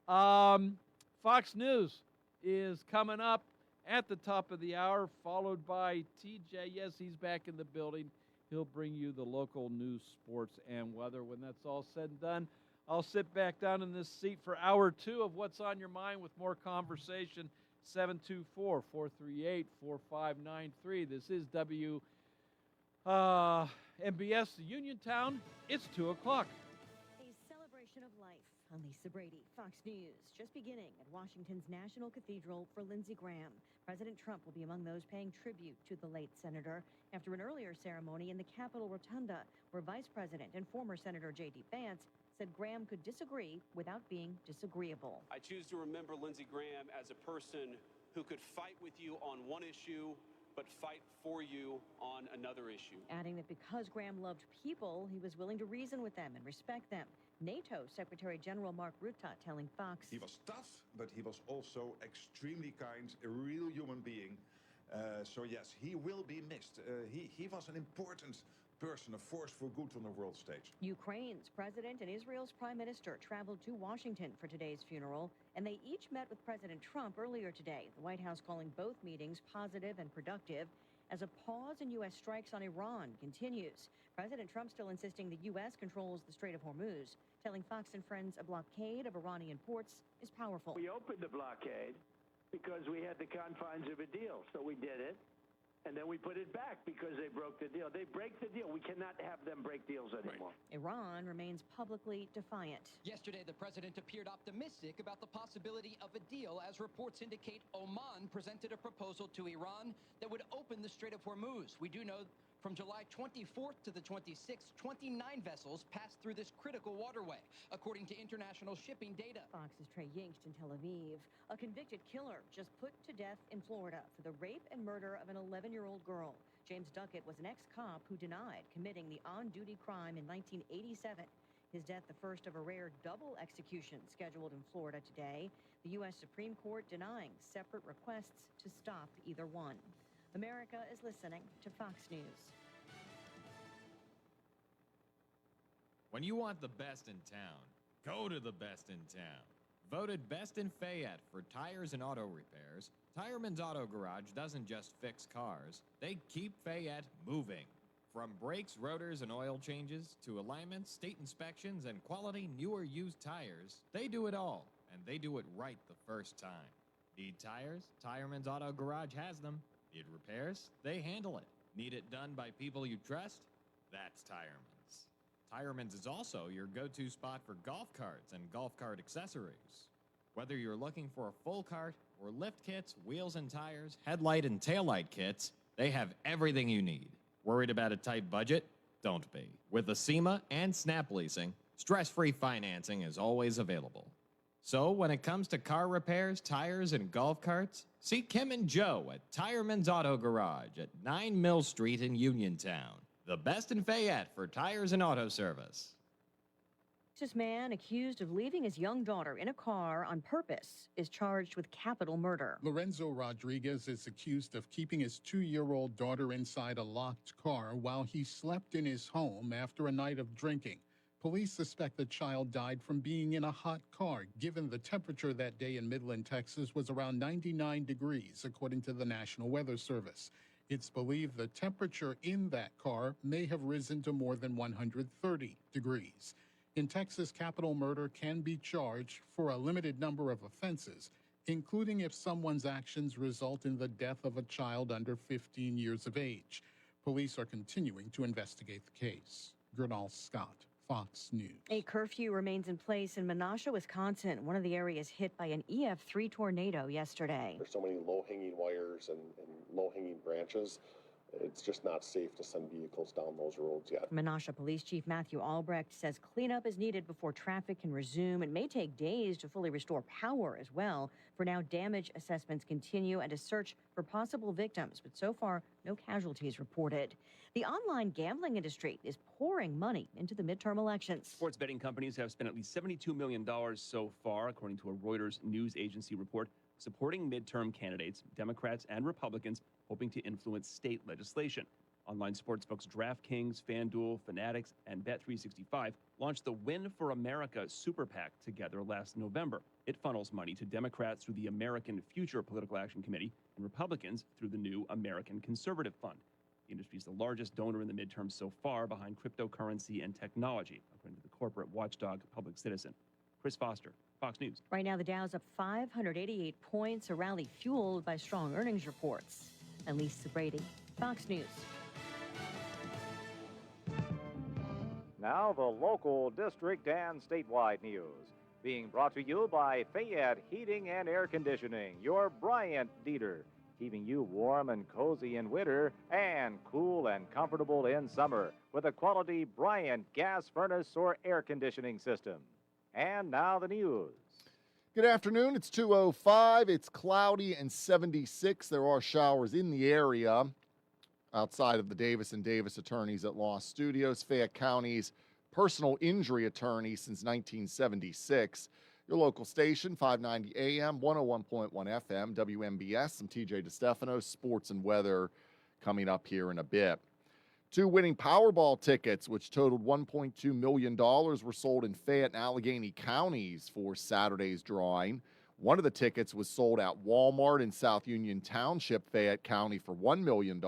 Fox News is coming up at the top of the hour, followed by TJ. Yes, he's back in the building. He'll bring you the local news, sports, and weather. When that's all said and done, I'll sit back down in this seat for hour 2 of What's on Your Mind with more conversation. 724-438-4593. This is MBS Uniontown. It's 2 o'clock. A celebration of life. I'm Lisa Brady, Fox News. Just beginning at Washington's National Cathedral for Lindsey Graham. President Trump will be among those paying tribute to the late senator after an earlier ceremony in the Capitol Rotunda, where Vice President and former Senator J.D. Vance said Graham could disagree without being disagreeable. I choose to remember Lindsey Graham as a person who could fight with you on one issue, but fight for you on another issue. Adding that because Graham loved people, he was willing to reason with them and respect them. NATO Secretary General Mark Rutte telling Fox, he was tough, but he was also extremely kind, a real human being. So yes, he will be missed. He was an important person, a force for good on the world stage. Ukraine's president and Israel's prime minister traveled to Washington for today's funeral, and they each met with President Trump earlier today. The White House calling both meetings positive and productive as a pause in U.S. strikes on Iran continues. President Trump still insisting the U.S. controls the Strait of Hormuz, telling Fox and Friends a blockade of Iranian ports is powerful. We opened the blockade because we had the confines of a deal, so we did it. And then we put it back because they broke the deal. They break the deal. We cannot have them break deals anymore. Iran remains publicly defiant. Yesterday, the president appeared optimistic about the possibility of a deal, as reports indicate Oman presented a proposal to Iran that would open the Strait of Hormuz. We do know from July 24th to the 26th, 29 vessels passed through this critical waterway, according to international shipping data. Fox's Trey Yingst in Tel Aviv. A convicted killer just put to death in Florida for the rape and murder of an 11-year-old girl. James Duckett was an ex-cop who denied committing the on-duty crime in 1987. His death, the first of a rare double execution scheduled in Florida today. The U.S. Supreme Court denying separate requests to stop either one. America is listening to Fox News. When you want the best in town, go to the best in town. Voted best in Fayette for tires and auto repairs, Tireman's Auto Garage doesn't just fix cars, they keep Fayette moving. From brakes, rotors, and oil changes to alignments, state inspections, and quality new or used tires, they do it all, and they do it right the first time. Need tires? Tireman's Auto Garage has them. Need repairs? They handle it. Need it done by people you trust? That's Tireman's. Tireman's is also your go-to spot for golf carts and golf cart accessories. Whether you're looking for a full cart or lift kits, wheels and tires, headlight and taillight kits, they have everything you need. Worried about a tight budget? Don't be. With Acima and Snap Leasing, stress-free financing is always available. So when it comes to car repairs, tires, and golf carts, see Kim and Joe at Tireman's Auto Garage at 9 Mill Street in Uniontown. The best in Fayette for tires and auto service. This man accused of leaving his young daughter in a car on purpose is charged with capital murder. Lorenzo Rodriguez is accused of keeping his 2-year-old daughter inside a locked car while he slept in his home after a night of drinking. Police suspect the child died from being in a hot car, given the temperature that day in Midland, Texas was around 99 degrees, according to the National Weather Service. It's believed the temperature in that car may have risen to more than 130 degrees. In Texas, capital murder can be charged for a limited number of offenses, including if someone's actions result in the death of a child under 15 years of age. Police are continuing to investigate the case. Gernal Scott, Fox News. A curfew remains in place in Menasha, Wisconsin, one of the areas hit by an EF3 tornado yesterday. There's so many low-hanging wires and low-hanging branches. It's just not safe to send vehicles down those roads yet. Menasha Police Chief Matthew Albrecht says cleanup is needed before traffic can resume. It may take days to fully restore power as well. For now, damage assessments continue and a search for possible victims, but so far, no casualties reported. The online gambling industry is pouring money into the midterm elections. Sports betting companies have spent at least $72 million so far, according to a Reuters news agency report, supporting midterm candidates, Democrats and Republicans, hoping to influence state legislation. Online sportsbooks DraftKings, FanDuel, Fanatics, and Bet365 launched the Win for America Super PAC together last November. It funnels money to Democrats through the American Future Political Action Committee and Republicans through the new American Conservative Fund. The industry is the largest donor in the midterms so far, behind cryptocurrency and technology, according to the corporate watchdog Public Citizen. Chris Foster, Fox News. Right now, the Dow's up 588 points, a rally fueled by strong earnings reports. And Lisa Brady, Fox News. Now the local, district, and statewide news. Being brought to you by Fayette Heating and Air Conditioning, your Bryant Dieter. Keeping you warm and cozy in winter and cool and comfortable in summer with a quality Bryant gas furnace or air conditioning system. And now the news. Good afternoon. It's 2:05. It's cloudy and 76. There are showers in the area outside of the Davis & Davis attorneys at law studios, Fayette County's personal injury attorney since 1976. Your local station, 590 AM, 101.1 FM, WMBS. I'm TJ DeStefano. Sports and weather coming up here in a bit. 2 winning Powerball tickets, which totaled $1.2 million, were sold in Fayette and Allegheny counties for Saturday's drawing. One of the tickets was sold at Walmart in South Union Township, Fayette County, for $1 million.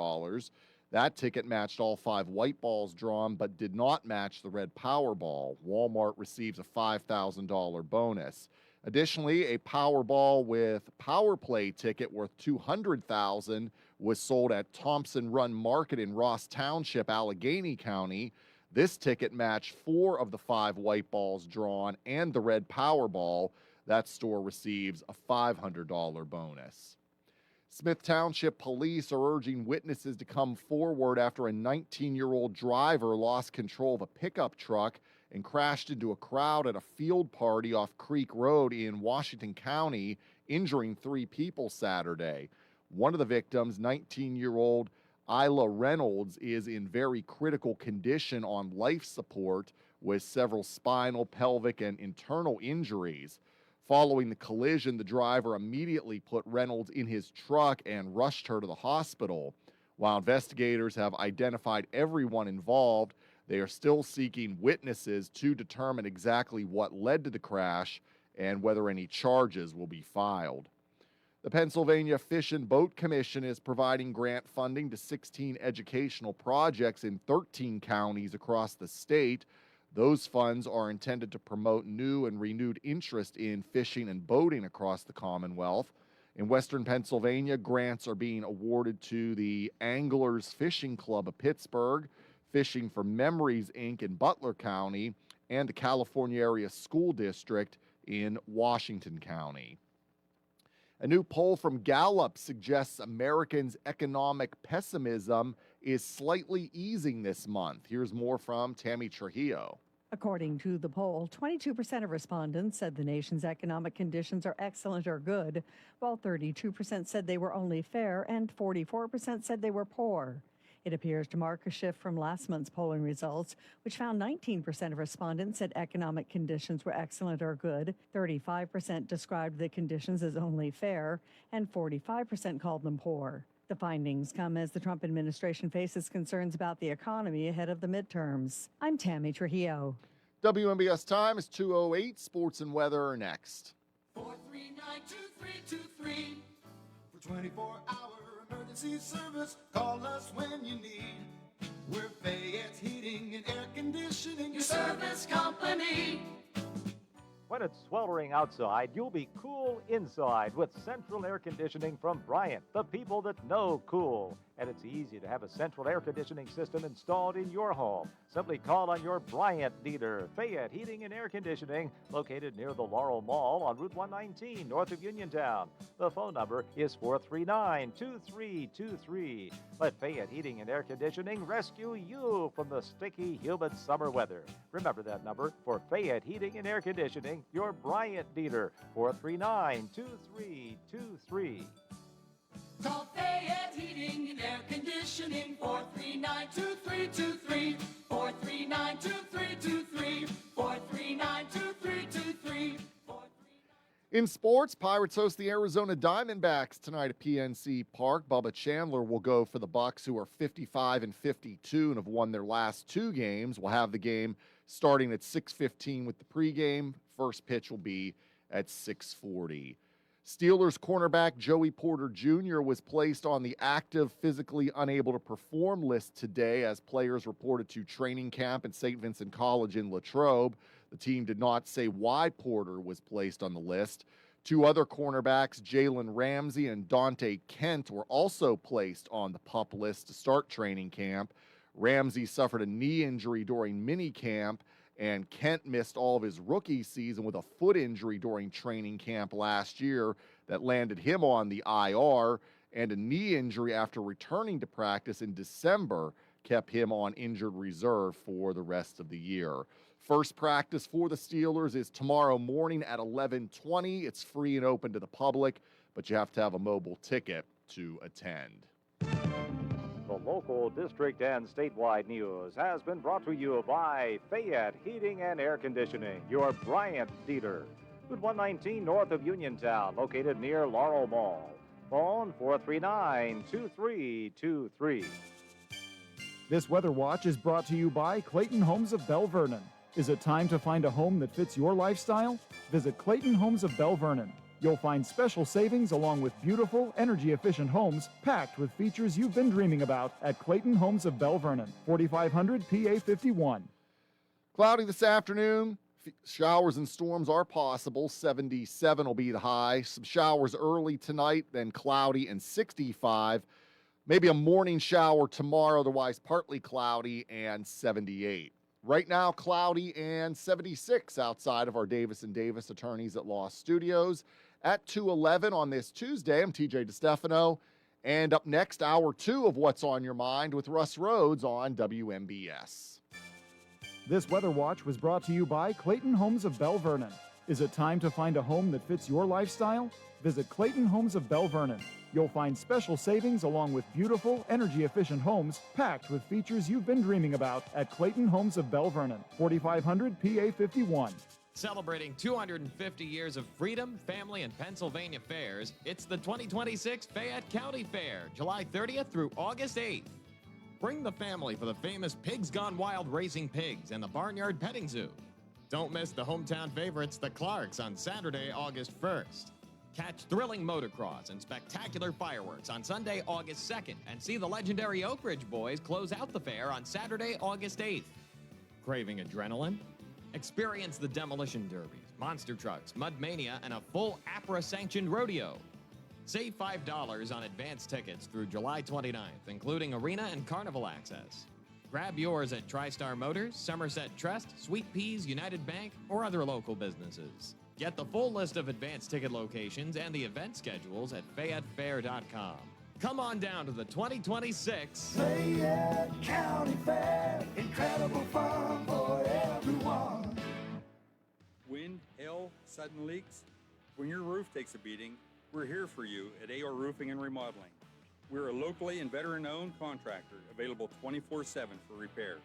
That ticket matched all 5 white balls drawn, but did not match the red Powerball. Walmart receives a $5,000 bonus. Additionally, a Powerball with Power Play ticket worth $200,000 was sold at Thompson Run Market in Ross Township, Allegheny County. This ticket matched 4 of the 5 white balls drawn and the red Powerball. That store receives a $500 bonus. Smith Township police are urging witnesses to come forward after a 19-year-old driver lost control of a pickup truck and crashed into a crowd at a field party off Creek Road in Washington County, injuring 3 people Saturday. One of the victims, 19-year-old Isla Reynolds, is in very critical condition on life support with several spinal, pelvic, and internal injuries. Following the collision, the driver immediately put Reynolds in his truck and rushed her to the hospital. While investigators have identified everyone involved, they are still seeking witnesses to determine exactly what led to the crash and whether any charges will be filed. The Pennsylvania Fish and Boat Commission is providing grant funding to 16 educational projects in 13 counties across the state. Those funds are intended to promote new and renewed interest in fishing and boating across the Commonwealth. In Western Pennsylvania, grants are being awarded to the Anglers Fishing Club of Pittsburgh, Fishing for Memories, Inc. in Butler County, and the California Area School District in Washington County. A new poll from Gallup suggests Americans' economic pessimism is slightly easing this month. Here's more from Tammy Trujillo. According to the poll, 22% of respondents said the nation's economic conditions are excellent or good, while 32% said they were only fair and 44% said they were poor. It appears to mark a shift from last month's polling results, which found 19% of respondents said economic conditions were excellent or good, 35% described the conditions as only fair, and 45% called them poor. The findings come as the Trump administration faces concerns about the economy ahead of the midterms. I'm Tammy Trujillo. WMBS time is 2:08. Sports and weather are next. 439-2323 for 24-hour emergency service. Call us when you need. We're Fayette's Heating and Air Conditioning, your service company. When it's sweltering outside, you'll be cool inside with central air conditioning from Bryant, the people that know cool. And it's easy to have a central air conditioning system installed in your home. Simply call on your Bryant dealer, Fayette Heating and Air Conditioning, located near the Laurel Mall on Route 119, north of Uniontown. The phone number is 439-2323. Let Fayette Heating and Air Conditioning rescue you from the sticky, humid summer weather. Remember that number for Fayette Heating and Air Conditioning, your Bryant dealer, 439-2323. Call Fayette Heating and Air Conditioning, 439-2323, 439-2323, 439-2323. In sports, Pirates host the Arizona Diamondbacks tonight at PNC Park. Bubba Chandler will go for the Bucks, who are 55-52 and have won their last 2 games. We'll have the game starting at 6:15 with the pregame. First pitch will be at 6:40. Steelers cornerback Joey Porter Jr. was placed on the active, physically unable to perform list today as players reported to training camp at St. Vincent College in Latrobe. The team did not say why Porter was placed on the list. 2 other cornerbacks, Jalen Ramsey and Dante Kent, were also placed on the PUP list to start training camp. Ramsey suffered a knee injury during minicamp, and Kent missed all of his rookie season with a foot injury during training camp last year that landed him on the IR, and a knee injury after returning to practice in December kept him on injured reserve for the rest of the year. First practice for the Steelers is tomorrow morning at 11:20. It's free and open to the public, but you have to have a mobile ticket to attend. The local, district, and statewide news has been brought to you by Fayette Heating and Air Conditioning, your Bryant dealer. Route 119 north of Uniontown, located near Laurel Mall. Phone 439-2323. This Weather Watch is brought to you by Clayton Homes of Bell Vernon. Is it time to find a home that fits your lifestyle? Visit Clayton Homes of Bell Vernon. You'll find special savings along with beautiful, energy-efficient homes packed with features you've been dreaming about at Clayton Homes of Bell Vernon, 4500 PA 51. Cloudy this afternoon. Showers and storms are possible. 77 will be the high. Some showers early tonight, then cloudy and 65. Maybe a morning shower tomorrow, otherwise partly cloudy and 78. Right now, cloudy and 76 outside of our Davis & Davis Attorneys at Law Studios. At 2:11 on this Tuesday, I'm TJ DeStefano. And up next, hour 2 of What's on Your Mind with Russ Rhodes on WMBS. This Weather Watch was brought to you by Clayton Homes of Bell Vernon. Is it time to find a home that fits your lifestyle? Visit Clayton Homes of Bell Vernon. You'll find special savings along with beautiful, energy-efficient homes packed with features you've been dreaming about at Clayton Homes of Bell Vernon, 4500 PA 51. Celebrating 250 years of freedom, family, and Pennsylvania fairs, it's the 2026 Fayette County Fair, July 30th through August 8th. Bring the family for the famous Pigs Gone Wild Racing Pigs and the Barnyard Petting Zoo. Don't miss the hometown favorites, the Clarks, on Saturday, August 1st. Catch thrilling motocross and spectacular fireworks on Sunday, August 2nd, and see the legendary Oak Ridge Boys close out the fair on Saturday, August 8th. Craving adrenaline? Experience the demolition derbies, monster trucks, Mud Mania, and a full APRA-sanctioned rodeo. Save $5 on advance tickets through July 29th, including arena and carnival access. Grab yours at TriStar Motors, Somerset Trust, Sweet Peas, United Bank, or other local businesses. Get the full list of advance ticket locations and the event schedules at FayetteFair.com. Come on down to the 2026 Fayette County Fair. Incredible fun for everyone. Wind, hail, sudden leaks. When your roof takes a beating, we're here for you at AR Roofing and Remodeling. We're a locally and veteran-owned contractor, available 24/7 for repairs.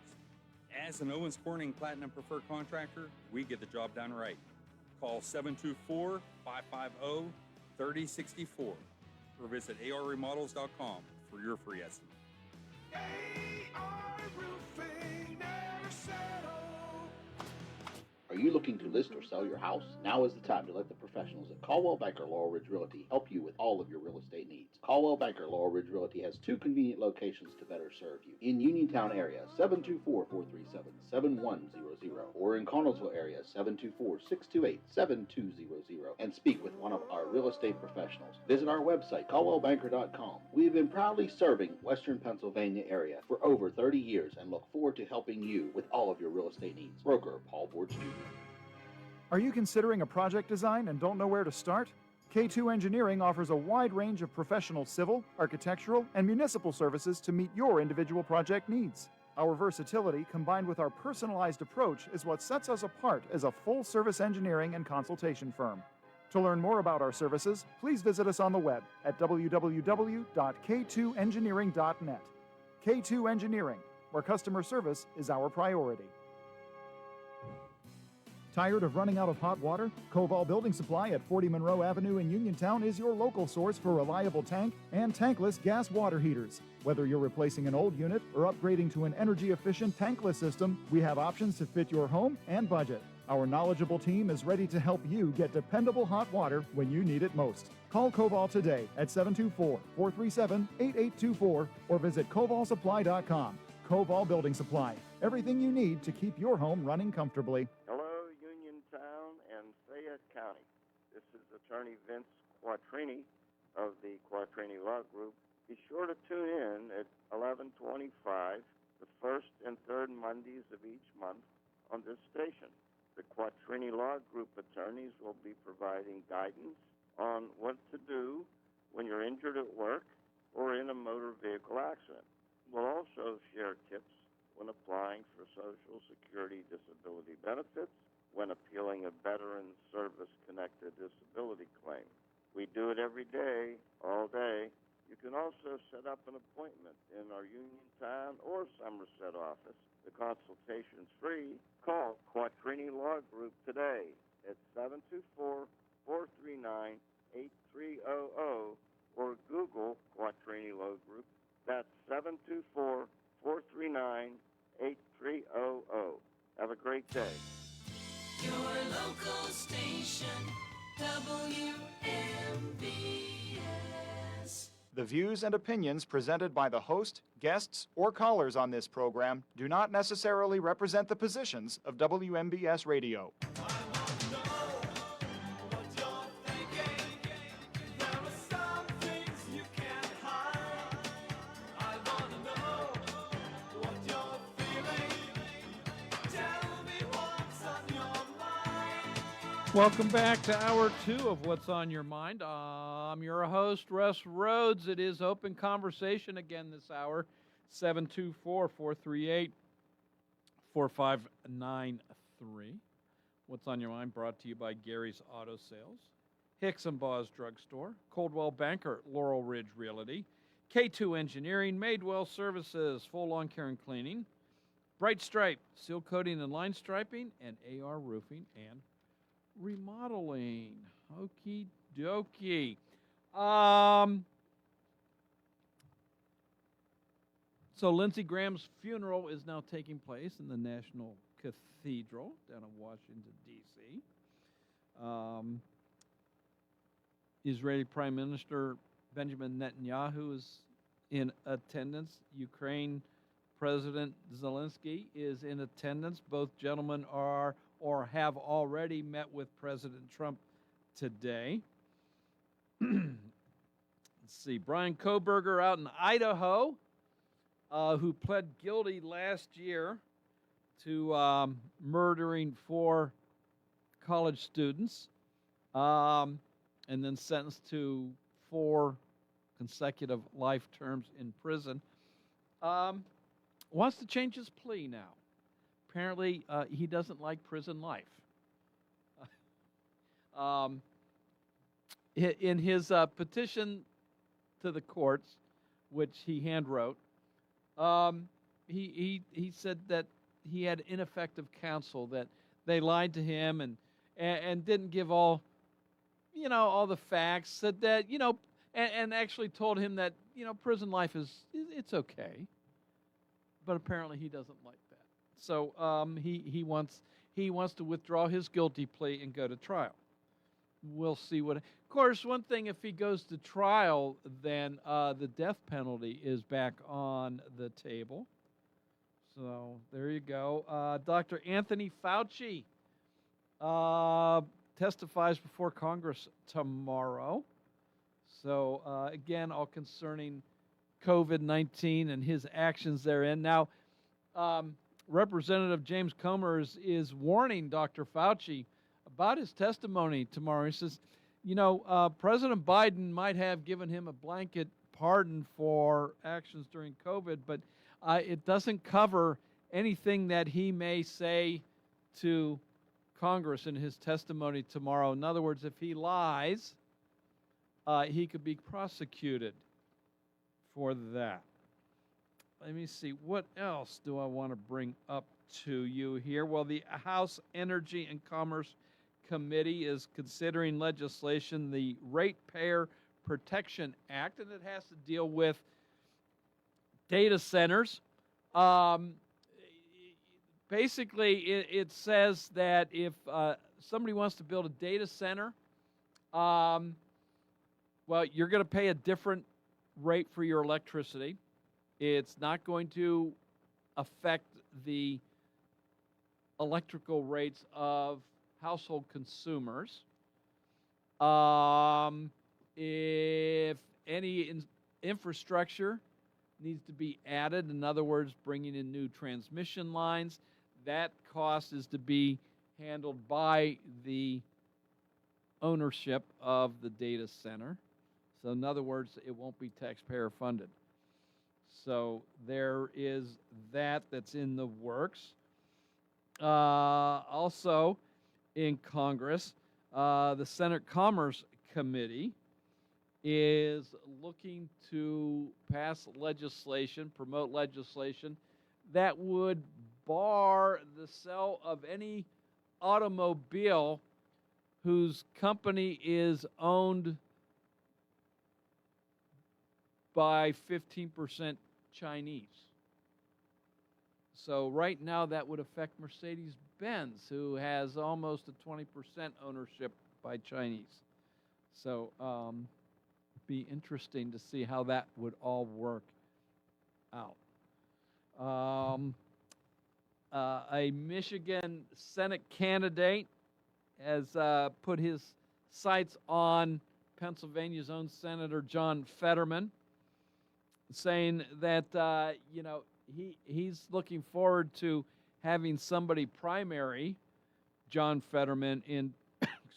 As an Owens Corning Platinum Preferred Contractor, we get the job done right. Call 724-550-3064 or visit arremodels.com for your free estimate. AR Roofing, never settle. Are you looking to list or sell your house? Now is the time to let the professionals at Caldwell Banker Laurel Ridge Realty help you with all of your real estate needs. Caldwell Banker Laurel Ridge Realty has 2 convenient locations to better serve you. In Uniontown area, 724-437-7100, or in Connellsville area, 724-628-7200, and speak with one of our real estate professionals. Visit our website, caldwellbanker.com. We have been proudly serving Western Pennsylvania area for over 30 years and look forward to helping you with all of your real estate needs. Broker Paul Borch Jr. Are you considering a project design and don't know where to start? K2 Engineering offers a wide range of professional civil, architectural, and municipal services to meet your individual project needs. Our versatility, combined with our personalized approach, is what sets us apart as a full-service engineering and consultation firm. To learn more about our services, please visit us on the web at www.k2engineering.net. K2 Engineering, where customer service is our priority. Tired of running out of hot water? Koval Building Supply at 40 Monroe Avenue in Uniontown is your local source for reliable tank and tankless gas water heaters. Whether you're replacing an old unit or upgrading to an energy-efficient tankless system, we have options to fit your home and budget. Our knowledgeable team is ready to help you get dependable hot water when you need it most. Call Koval today at 724-437-8824 or visit kovalsupply.com. Koval Building Supply. Everything you need to keep your home running comfortably. Hello, Uniontown and Fayette County. This is Attorney Vince Quattrini of the Quattrini Law Group. Be sure to tune in at 11:25, the first and third Mondays of each month on this station. The Quattrini Law Group attorneys will be providing guidance on what to do when you're injured at work or in a motor vehicle accident. We'll also share tips when applying for Social Security disability benefits, when appealing a veteran service-connected disability claim. We do it every day, all day. You can also set up an appointment in our Uniontown or Somerset office. The consultation's free. Call Quattrini Law Group today at 724-439-8300 or Google Quattrini Law Group. That's 724-439-8300. Have a great day. Your local station, WMBS. The views and opinions presented by the host, guests, or callers on this program do not necessarily represent the positions of WMBS Radio. Welcome back to Hour 2 of What's on Your Mind. I'm your host, Russ Rhodes. It is open conversation again this hour, 724-438-4593. What's on Your Mind brought to you by Gary's Auto Sales, Hicks and Baugh's Drugstore, Coldwell Banker, Laurel Ridge Realty, K2 Engineering, Madewell Services, Full Lawn Care and Cleaning, Bright Stripe, Seal Coating and Line Striping, and AR Roofing and Remodeling. Okie dokie. So Lindsey Graham's funeral is now taking place in the National Cathedral down in Washington, D.C. Israeli Prime Minister Benjamin Netanyahu is in attendance. Ukraine President Zelensky is in attendance. Both gentlemen are or have already met with President Trump today. Let's see, Brian Koberger out in Idaho, who pled guilty last year to murdering 4 college students, and then sentenced to 4 consecutive life terms in prison, wants to change his plea now. Apparently, he doesn't like prison life. In his petition to the courts, which he hand wrote, he said that he had ineffective counsel, that they lied to him and didn't give all the facts. Said that and actually told him that prison life it's okay, but apparently he doesn't like that. So he wants to withdraw his guilty plea and go to trial. We'll see what. Of course, one thing, if he goes to trial, then the death penalty is back on the table. So there you go. Dr. Anthony Fauci testifies before Congress tomorrow. So again, all concerning COVID-19 and his actions therein. Now, Representative James Comer is warning Dr. Fauci about his testimony tomorrow. He says, President Biden might have given him a blanket pardon for actions during COVID, but it doesn't cover anything that he may say to Congress in his testimony tomorrow. In other words, if he lies, he could be prosecuted for that. Let me see, what else do I want to bring up to you here. Well, the House Energy and Commerce Committee is considering legislation, the Ratepayer Protection Act, and it has to deal with data centers. Basically, it says that if somebody wants to build a data center, well, you're going to pay a different rate for your electricity. It's not going to affect the electrical rates of household consumers. If any infrastructure needs to be added, in other words, bringing in new transmission lines, that cost is to be handled by the ownership of the data center. So in other words, it won't be taxpayer funded. So there is that's in the works. Also in Congress, the Senate Commerce Committee is looking to pass legislation, promote legislation that would bar the sale of any automobile whose company is owned by 15% Chinese. So right now that would affect Mercedes-Benz, who has almost a 20% ownership by Chinese. So be interesting to see how that would all work out. A Michigan Senate candidate has put his sights on Pennsylvania's own Senator John Fetterman, saying that he's looking forward to having somebody primary John Fetterman in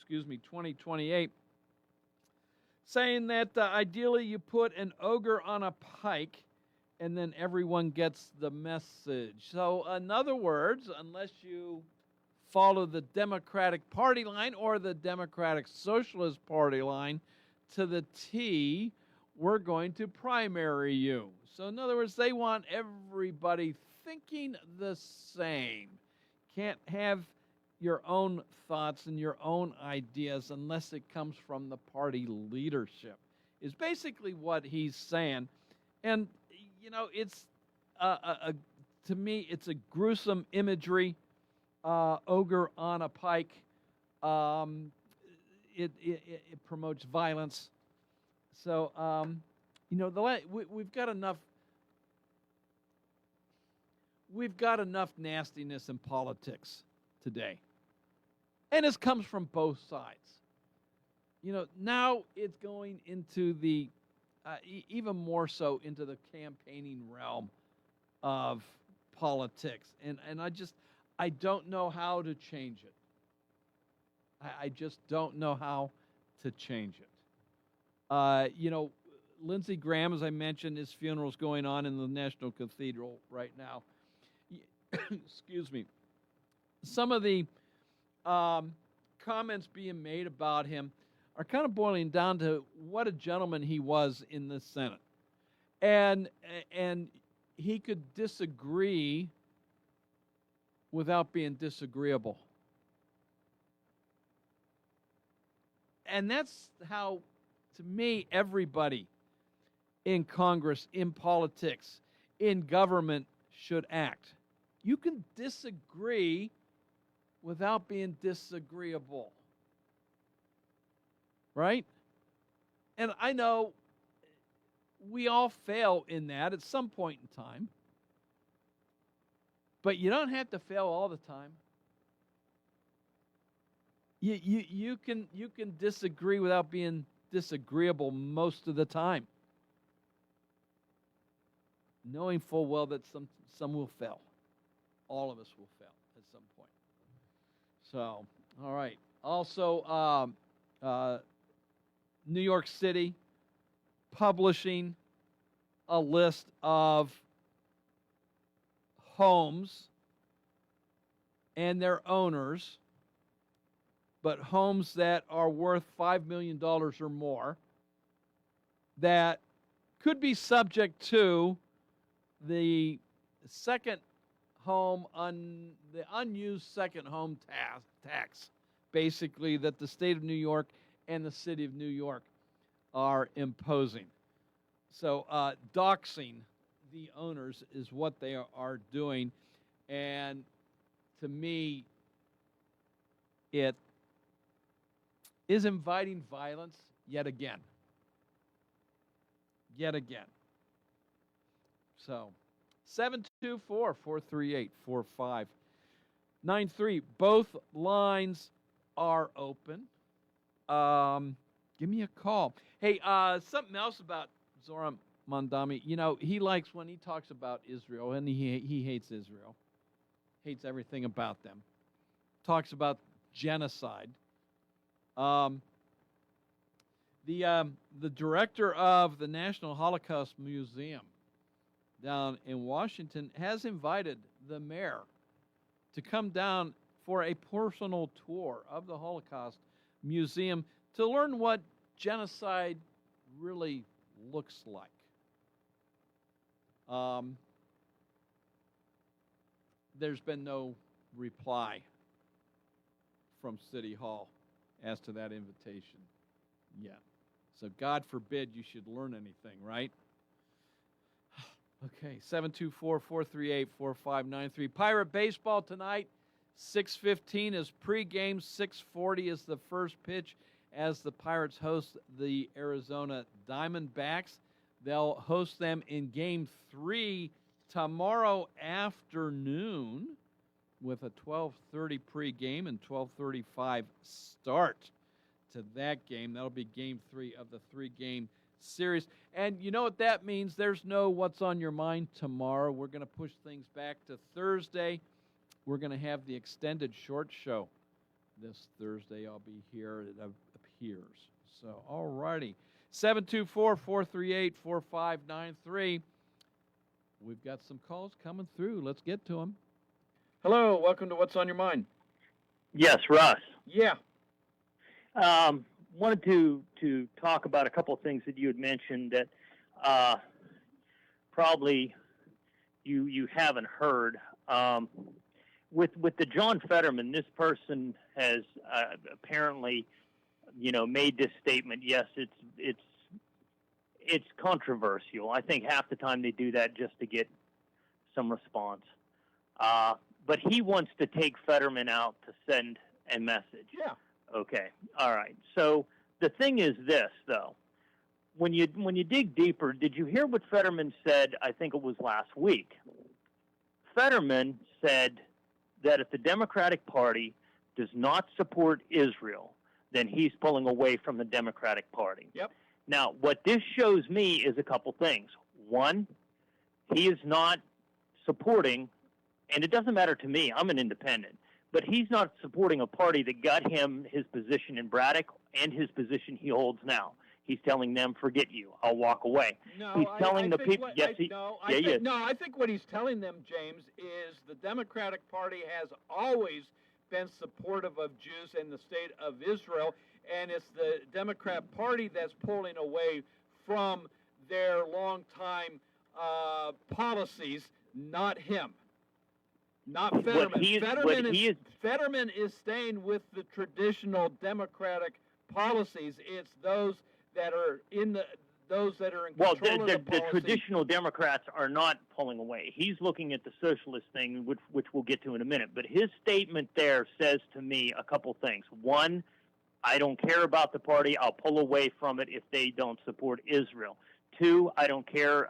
2028, saying that ideally you put an ogre on a pike and then everyone gets the message. So in other words, unless you follow the Democratic Party line or the Democratic Socialist Party line to the T, we're going to primary you. So in other words, they want everybody thinking the same. Can't have your own thoughts and your own ideas unless it comes from the party leadership, is basically what he's saying. And, it's, to me, it's a gruesome imagery, ogre on a pike. It promotes violence. So, we've got enough. We've got enough nastiness in politics today, and this comes from both sides. Now it's going into the even more so into the campaigning realm of politics, and I don't know how to change it. I just don't know how to change it. Lindsey Graham, as I mentioned, his funeral is going on in the National Cathedral right now. Excuse me. Some of the comments being made about him are kind of boiling down to what a gentleman he was in the Senate. And he could disagree without being disagreeable. And that's how, to me, everybody in Congress, in politics, in government should act. You can disagree without being disagreeable. Right? And I know we all fail in that at some point in time. But you don't have to fail all the time. You can disagree without being disagreeable most of the time, knowing full well that some will fail. All of us will fail at some point. So, all right. Also, New York City publishing a list of homes and their owners, but homes that are worth $5 million or more that could be subject to the second home the unused second home tax, basically, that the state of New York and the city of New York are imposing. So doxing the owners is what they are doing, and to me, it is inviting violence yet again. Yet again. So, 724-438-4593. Both lines are open. Give me a call. Hey, something else about Zoran Mandami. You know, he likes when he talks about Israel, and he hates Israel. Hates everything about them. Talks about genocide. The director of the National Holocaust Museum down in Washington has invited the mayor to come down for a personal tour of the Holocaust Museum to learn what genocide really looks like. There's been no reply from City Hall as to that invitation yet. So God forbid you should learn anything, right? Okay, 724-438-4593. Pirate baseball tonight, 6:15 is pregame, 6:40 is the first pitch as the Pirates host the Arizona Diamondbacks. They'll host them in Game 3 tomorrow afternoon with a 12:30 pregame and 12:35 start to that game. That'll be Game 3 of the 3-game series. And you know what that means? There's no What's on Your Mind tomorrow. We're going to push things back to Thursday. We're going to have the extended short show this Thursday. I'll be here, it appears. So, all righty. 724-438-4593. We've got some calls coming through. Let's get to them. Hello, welcome to What's on Your Mind. Yes, Russ. Yeah. Wanted to talk about a couple of things that you had mentioned that probably you haven't heard. With the John Fetterman, this person has apparently, made this statement. Yes, it's controversial. I think half the time they do that just to get some response. But he wants to take Fetterman out to send a message. Yeah. Okay. All right. So the thing is this, though. When you dig deeper, did you hear what Fetterman said? I think it was last week. Fetterman said that if the Democratic Party does not support Israel, then he's pulling away from the Democratic Party. Yep. Now, what this shows me is a couple things. One, he is not supporting, and it doesn't matter to me, I'm an independent, but he's not supporting a party that got him his position in Braddock and his position he holds now. He's telling them, forget you, I'll walk away. No, he's telling the people, I think what he's telling them, James, is the Democratic Party has always been supportive of Jews in the state of Israel, and it's the Democrat Party that's pulling away from their longtime policies, not him. Not Fetterman. Fetterman is staying with the traditional Democratic policies. It's those that are in control of the policy. The traditional Democrats are not pulling away. He's looking at the socialist thing, which we'll get to in a minute. But his statement there says to me a couple things. One, I don't care about the party. I'll pull away from it if they don't support Israel. Two, I don't care.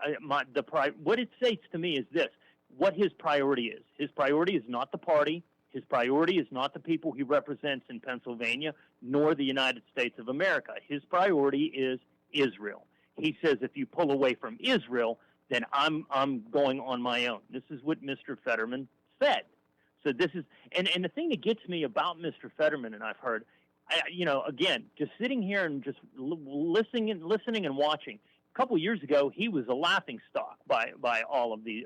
What it states to me is this. What his priority is. His priority is not the party. His priority is not the people he represents in Pennsylvania, nor the United States of America. His priority is Israel. He says if you pull away from Israel, then I'm going on my own. This is what Mr. Fetterman said. So this is, and the thing that gets me about Mr. Fetterman, and I've heard, again, just sitting here and just listening and watching. A couple years ago, he was a laughing stock by all of the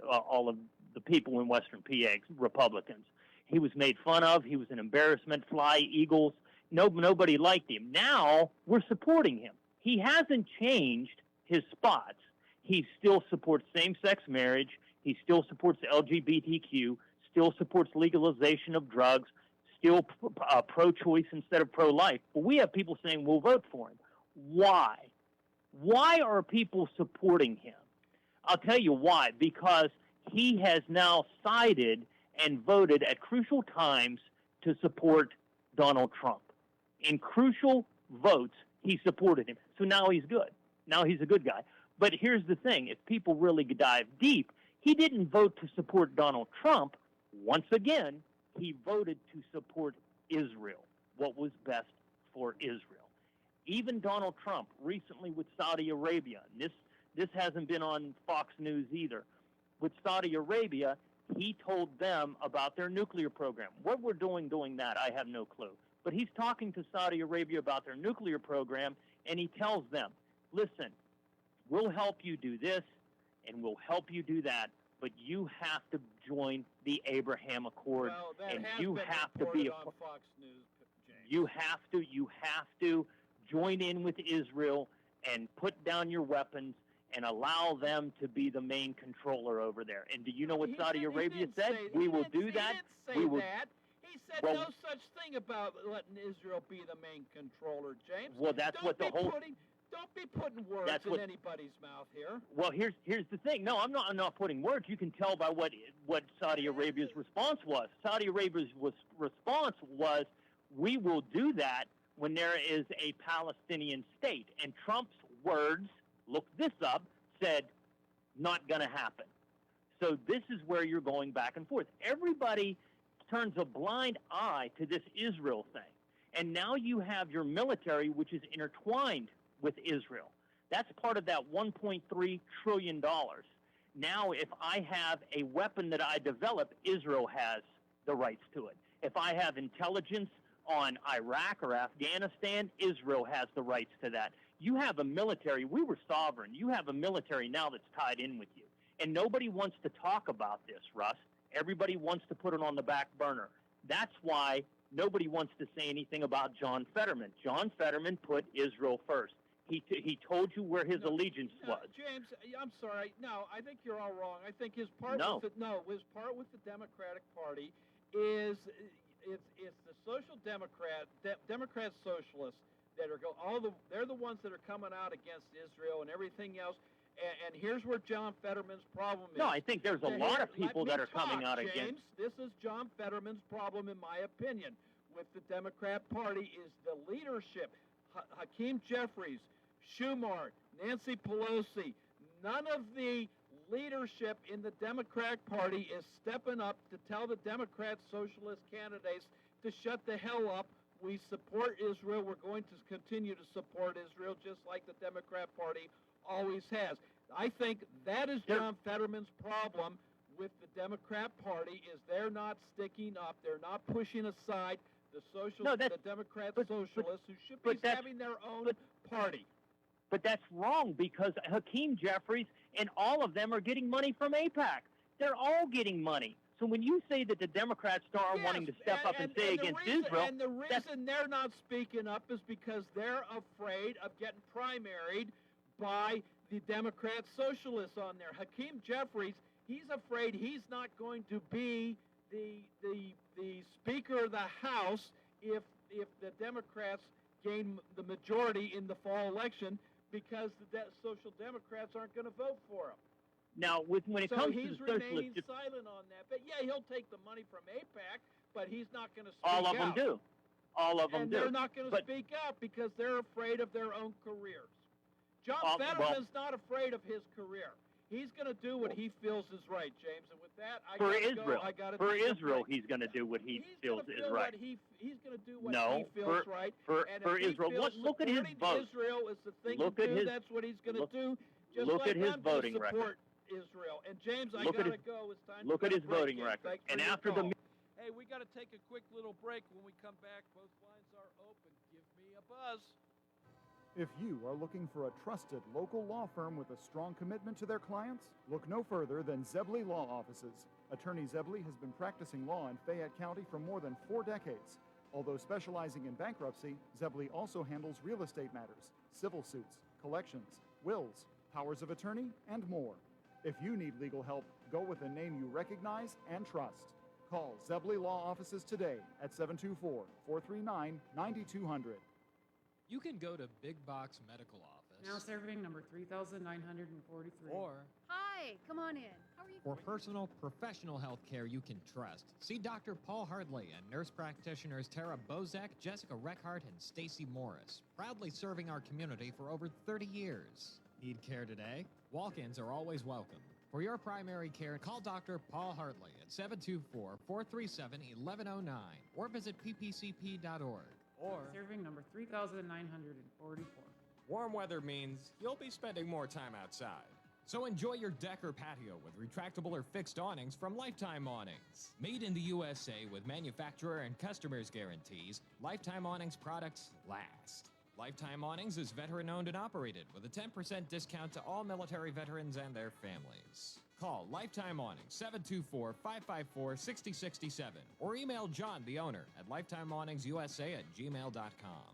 people in Western PA, Republicans. He was made fun of. He was an embarrassment. Fly Eagles. Nobody liked him. Now we're supporting him. He hasn't changed his spots. He still supports same-sex marriage. He still supports LGBTQ. still supports legalization of drugs, still pro-choice instead of pro-life. But we have people saying we'll vote for him. Why? Why are people supporting him? I'll tell you why. Because he has now sided and voted at crucial times to support Donald Trump. In crucial votes, he supported him. So now he's good. Now he's a good guy. But here's the thing. If people really dive deep, he didn't vote to support Donald Trump. Once again, he voted to support Israel, what was best for Israel. Even Donald Trump recently with Saudi Arabia, and this hasn't been on Fox News either, with Saudi Arabia, he told them about their nuclear program. What we're doing that, I have no clue. But he's talking to Saudi Arabia about their nuclear program, and he tells them, listen, we'll help you do this, and we'll help you do that, but you have to join the Abraham Accord, and you have to be on Fox News, James. you have to join in with Israel and put down your weapons and allow them to be the main controller over there. And do you know what Saudi Arabia said? We will do that. He didn't say that. He said no such thing about letting Israel be the main controller, James. Well, that's what the whole... Don't be putting words in anybody's mouth here. Well, here's the thing. No, I'm not putting words. You can tell by what Saudi Arabia's response was. Saudi Arabia's response was, we will do that when there is a Palestinian state. And Trump's words, look this up, said, not going to happen. So this is where you're going back and forth. Everybody turns a blind eye to this Israel thing. And now you have your military, which is intertwined with Israel. That's part of that $1.3 trillion. Now, if I have a weapon that I develop, Israel has the rights to it. If I have intelligence on Iraq or Afghanistan, Israel has the rights to that. You have a military. We were sovereign. You have a military now that's tied in with you. And nobody wants to talk about this, Russ. Everybody wants to put it on the back burner. That's why nobody wants to say anything about John Fetterman. John Fetterman put Israel first. He told you where his allegiance was. James, I'm sorry. No, I think you're all wrong. I think his part with the Democratic Party is it's the social Democrat socialists that are they're the ones that are coming out against Israel and everything else. And here's where John Fetterman's problem is. No, I think there's a lot of people that are coming out James, against. This is John Fetterman's problem, in my opinion, with the Democrat Party is the leadership. Hakeem Jeffries, Schumer, Nancy Pelosi, none of the leadership in the Democratic Party is stepping up to tell the Democrat socialist candidates to shut the hell up. We support Israel. We're going to continue to support Israel just like the Democrat Party always has. I think that is John Fetterman's problem with the Democrat Party is they're not sticking up. They're not pushing aside the Democrat socialists who should be having their own party. But that's wrong because Hakeem Jeffries and all of them are getting money from AIPAC. They're all getting money. So when you say that the Democrats are wanting to step up and say against Israel... And the reason they're not speaking up is because they're afraid of getting primaried by the Democrat socialists on there. Hakeem Jeffries, he's afraid he's not going to be the Speaker of the House if the Democrats gain the majority in the fall election because the Social Democrats aren't going to vote for him. Now, when it comes to the he's socialist... remaining silent on that. But yeah, he'll take the money from AIPAC, but he's not going to speak All of them out. do. All of them and do. they're not going to speak out because they're afraid of their own careers. John Fetterman's not afraid of his career. He's going to do what he feels is right, James. And with that, I got to go. For Israel, he's going to do what he feels is right. He's going to do what he feels right. For if Israel, look at his supporting vote. Israel is the thing to do. That's what he's going to do. Just look like at his I'm going to voting support record. Israel. And James, I Look got at to go. It's time. Look to at his break, voting James. record. Thanks And for your after call. Hey, we got to take a quick little break. When we come back, both lines are open. Give me a buzz. If you are looking for a trusted local law firm with a strong commitment to their clients, look no further than Zebley Law Offices. Attorney Zebley has been practicing law in Fayette County for more than 4 decades. Although specializing in bankruptcy, Zebley also handles real estate matters, civil suits, collections, wills, powers of attorney, and more. If you need legal help, go with a name you recognize and trust. Call Zebley Law Offices today at 724-439-9200. You can go to Big Box Medical Office. Now serving number 3,943. Or Hi, come on in. How are you? for personal, professional health care you can trust, see Dr. Paul Hardley and nurse practitioners Tara Bozak, Jessica Reckhart, and Stacy Morris, proudly serving our community for over 30 years. Need care today? Walk-ins are always welcome. For your primary care, call Dr. Paul Hartley at 724-437-1109 or visit ppcp.org. Or Serving number 3,944. warm weather means you'll be spending more time outside. So enjoy your deck or patio with retractable or fixed awnings from Lifetime Awnings. Made in the USA with manufacturer and customers guarantees, Lifetime Awnings products last. Lifetime Awnings is veteran-owned and operated with a 10% discount to all military veterans and their families. Call Lifetime Awnings 724-554-6067 or email John, the owner, at lifetimeawningsusa@gmail.com.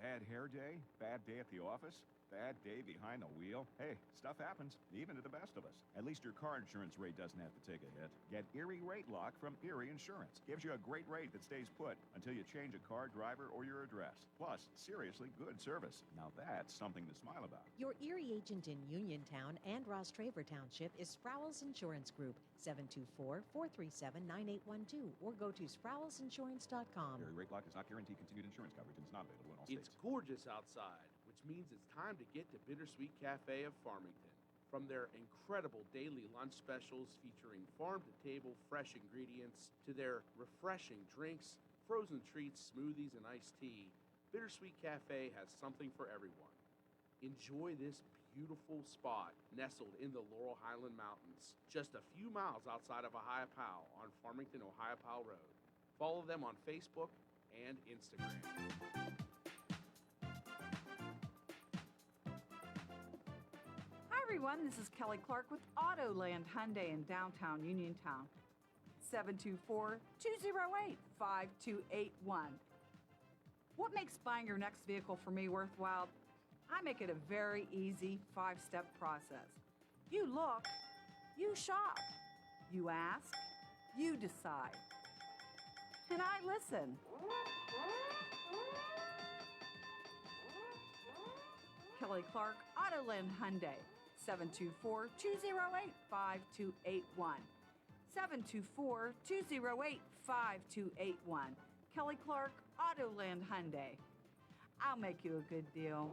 Bad hair day? Bad day at the office? Bad day behind the wheel? Hey, stuff happens, even to the best of us. At least your car insurance rate doesn't have to take a hit. Get Erie Rate Lock from Erie Insurance. Gives you a great rate that stays put until you change a car, driver, or your address. Plus, seriously good service. Now that's something to smile about. Your Erie agent in Uniontown and Ross Traver Township is Sproul's Insurance Group, 724-437-9812, or go to sproulesinsurance.com. Erie Rate Lock does not guarantee continued insurance coverage and is not available in all states. It's gorgeous outside, which means it's time to get to Bittersweet Cafe of Farmington. From their incredible daily lunch specials featuring farm-to-table fresh ingredients to their refreshing drinks, frozen treats, smoothies, and iced tea, Bittersweet Cafe has something for everyone. Enjoy this beautiful spot nestled in the Laurel Highland Mountains, just a few miles outside of Ohiopyle on Farmington, Ohiopyle Road. Follow them on Facebook and Instagram. Hi everyone, this is Kelly Clark with Autoland Hyundai in downtown Uniontown. 724-208-5281. What makes buying your next vehicle for me worthwhile? I make it a very easy 5-step process. You look, you shop, you ask, you decide. And I listen. Kelly Clark, Autoland Hyundai, 724-208-5281. 724-208-5281. Kelly Clark, Autoland Hyundai. I'll make you a good deal.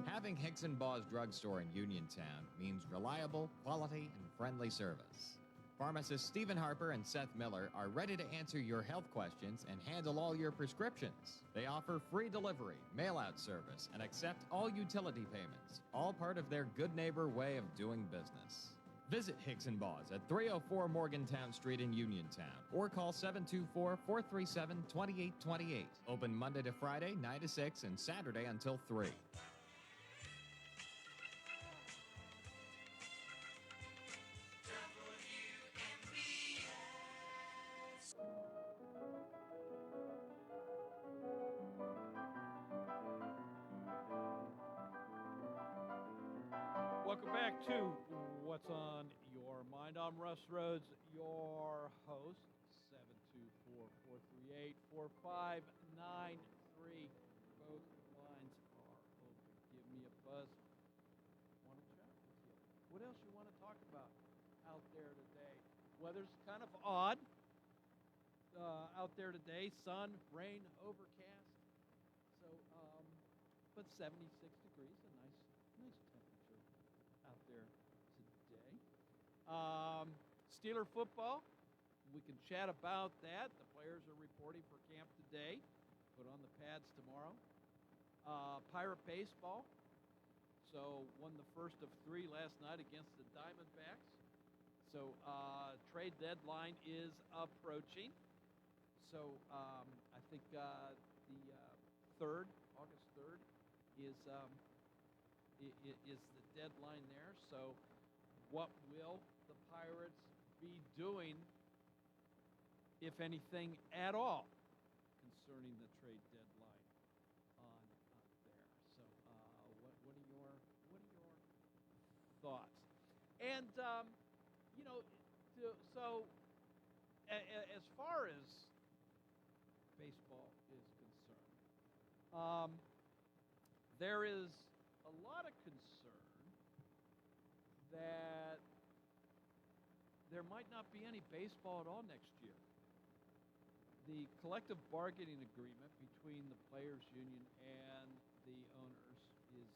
Having Hicks & Baugh's drugstore in Uniontown means reliable, quality, and friendly service. Pharmacists Stephen Harper and Seth Miller are ready to answer your health questions and handle all your prescriptions. They offer free delivery, mail-out service, and accept all utility payments, all part of their good neighbor way of doing business. Visit Hicks & Baugh's at 304 Morgantown Street in Uniontown or call 724-437-2828. Open Monday to Friday, 9 to 6, and Saturday until 3. Welcome back to What's on Your Mind. I'm Russ Rhodes, your host. 724-438-4593. Both lines are open. Give me a buzz. Want to chat with you. What else you want to talk about out there today? Weather's kind of odd out there today. Sun, rain, overcast. So, but 76 degrees, a nice temperature out there today. Steeler football, we can chat about that. The players are reporting for camp today. Put on the pads tomorrow. Pirate baseball. So won the first of 3 last night against the Diamondbacks. So trade deadline is approaching. So I think the 3rd, August 3rd, is the deadline there. So what will the Pirates be doing, if anything at all, concerning the trade deadline on thoughts. And, so as far as baseball is concerned, there is a lot of concern that there might not be any baseball at all next year. The collective bargaining agreement between the players' union and the owners is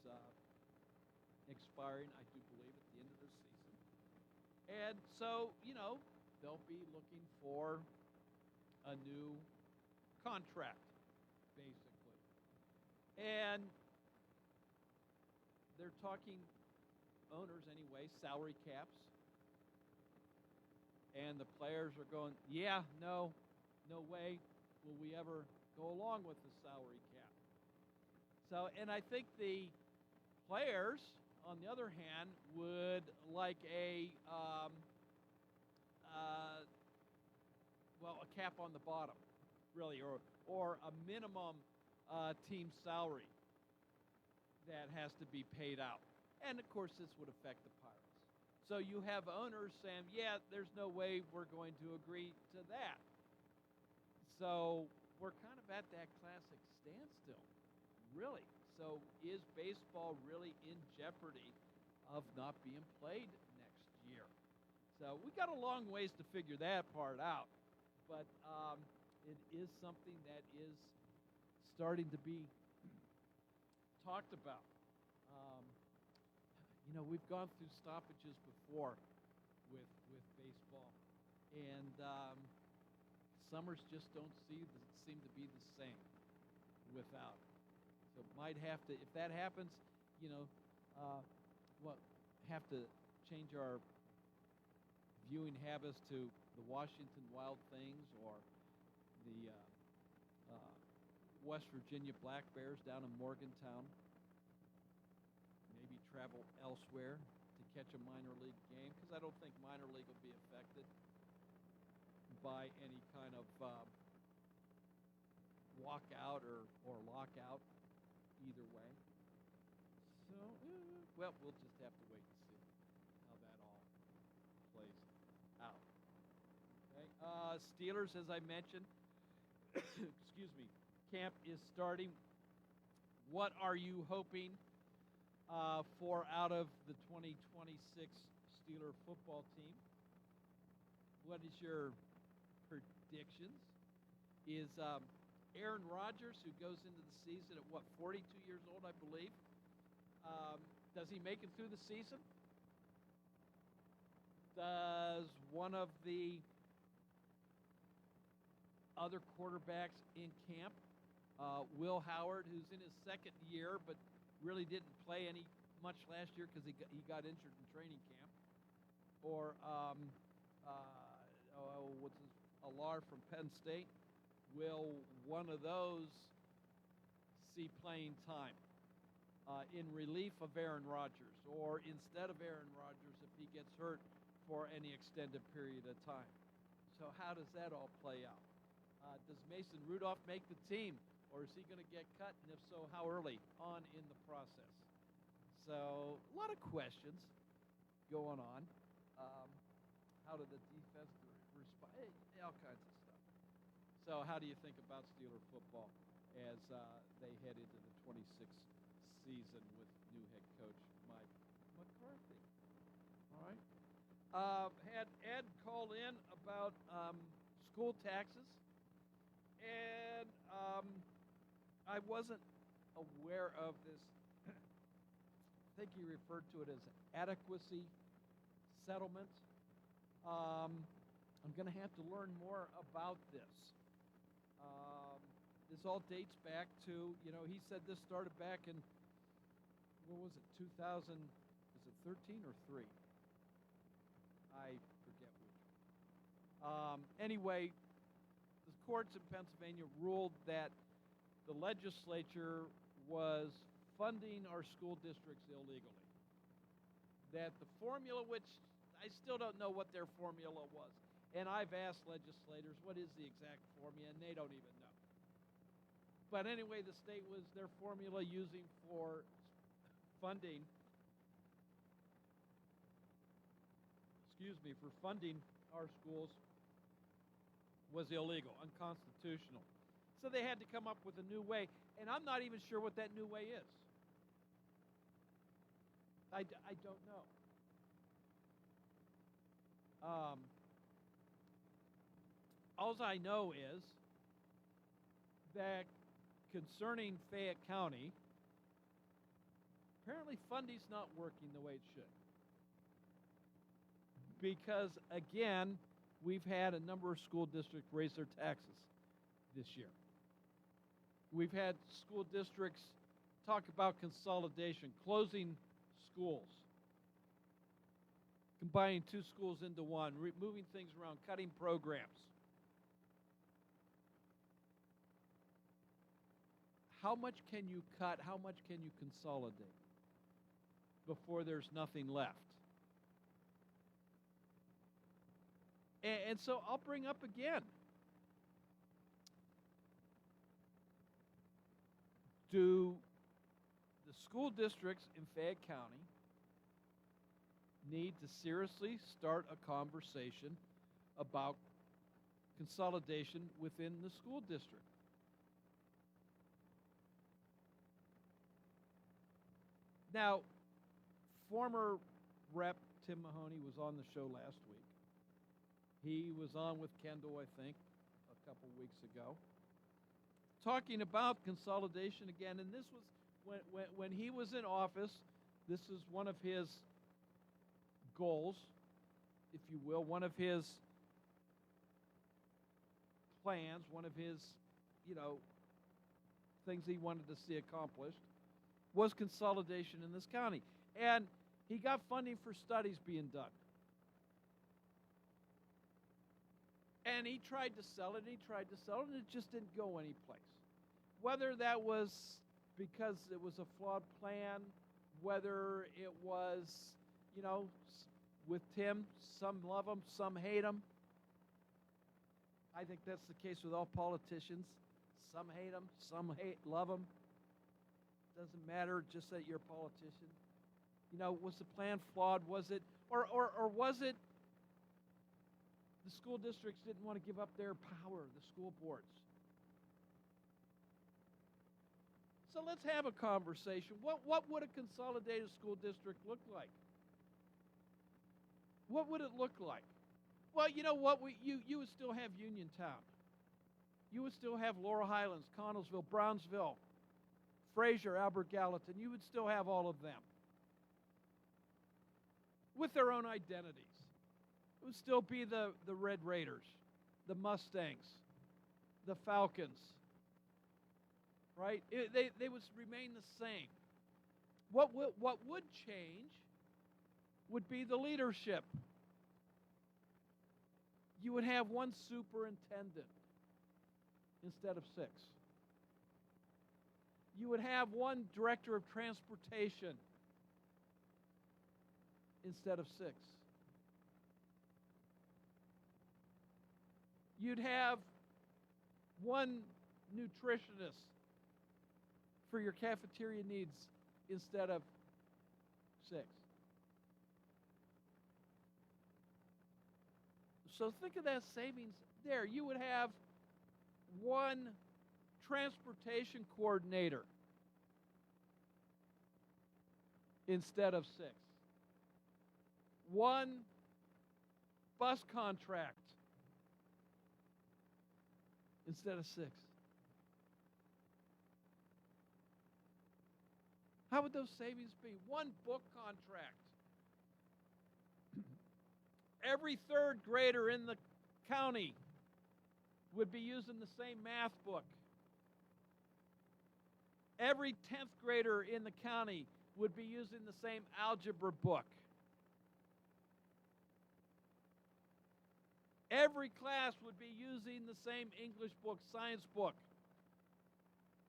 expiring, I do believe, at the end of this season. And so, they'll be looking for a new contract, basically. And they're talking, owners anyway, salary caps. And the players are going, yeah, no way will we ever go along with the salary cap. So, and I think the players, on the other hand, would like a cap on the bottom, really, or a minimum team salary that has to be paid out. And of course, this would affect the Pirates. So you have owners saying, yeah, there's no way we're going to agree to that. So we're kind of at that classic standstill, really. So is baseball really in jeopardy of not being played next year? So we got a long ways to figure that part out. But it is something that is starting to be talked about. We've gone through stoppages before with baseball, and summers just don't seem to be the same without it. So might have to, if that happens, have to change our viewing habits to the Washington Wild Things or the West Virginia Black Bears down in Morgantown. Maybe travel elsewhere to catch a minor league game, because I don't think minor league will be affected by any kind of walkout or lockout either way. So, we'll just have to wait and see how that all plays out. Okay. Steelers, as I mentioned, excuse me, camp is starting. What are you hoping for out of the 2026 Steeler football team? What is your predictions? Is Aaron Rodgers, who goes into the season at 42 years old, I believe, does he make it through the season? Does one of the other quarterbacks in camp, Will Howard, who's in his second year but really didn't play much last year because he got injured in training camp, or Alar from Penn State, will one of those see playing time in relief of Aaron Rodgers, or instead of Aaron Rodgers if he gets hurt for any extended period of time? So how does that all play out? Does Mason Rudolph make the team, or is he going to get cut, and if so, how early on in the process? So a lot of questions going on. How did the defense respond? All kinds of stuff. So how do you think about Steeler football as they head into the 26th season with new head coach Mike McCarthy? All right. Had Ed call in about school taxes, and I wasn't aware of this. I think he referred to it as adequacy settlement. I'm going to have to learn more about this. This all dates back to, he said this started back in, what was it, 2000, is it 13 or 3? I forget which. Anyway, the courts in Pennsylvania ruled that the legislature was funding our school districts illegally. That the formula, which I still don't know what their formula was, and I've asked legislators what is the exact formula, and they don't even know. But anyway, the state was their formula using for funding for funding our schools was illegal, unconstitutional. So they had to come up with a new way, and I'm not even sure what that new way is. I don't know. All I know is that concerning Fayette County, apparently funding's not working the way it should. Because, again, we've had a number of school districts raise their taxes this year. We've had school districts talk about consolidation, closing schools, combining two schools into one, moving things around, cutting programs. How much can you cut? How much can you consolidate before there's nothing left? And so I'll bring up again. Do the school districts in Fayette County need to seriously start a conversation about consolidation within the school district? Now, former Rep. Tim Mahoney was on the show last week. He was on with Kendall, I think, a couple weeks ago, talking about consolidation again. And this was when he was in office. This is one of his goals, if you will, one of his plans, one of his, things he wanted to see accomplished was consolidation in this county. And he got funding for studies being done. And he tried to sell it, and it just didn't go anyplace. Whether that was because it was a flawed plan, whether it was, with Tim, some love him, some hate him. I think that's the case with all politicians. Some hate him, some love him. Doesn't matter, just that you're a politician. Was the plan flawed? Was it, or was it the school districts didn't want to give up their power, the school boards? So let's have a conversation. What would a consolidated school district look like? What would it look like? Well, you know what? You would still have Uniontown. You would still have Laurel Highlands, Connellsville, Brownsville, Fraser, Albert Gallatin. You would still have all of them with their own identities. It would still be the Red Raiders, the Mustangs, the Falcons, right? They would remain the same. What would change would be the leadership. You would have one superintendent instead of 6. You would have one director of transportation instead of 6. You'd have one nutritionist for your cafeteria needs instead of 6. So think of that savings there. You would have one transportation coordinator instead of 6. One bus contract instead of 6. How would those savings be? One book contract. Every 3rd grader in the county would be using the same math book. Every 10th grader in the county would be using the same algebra book. Every class would be using the same English book, science book.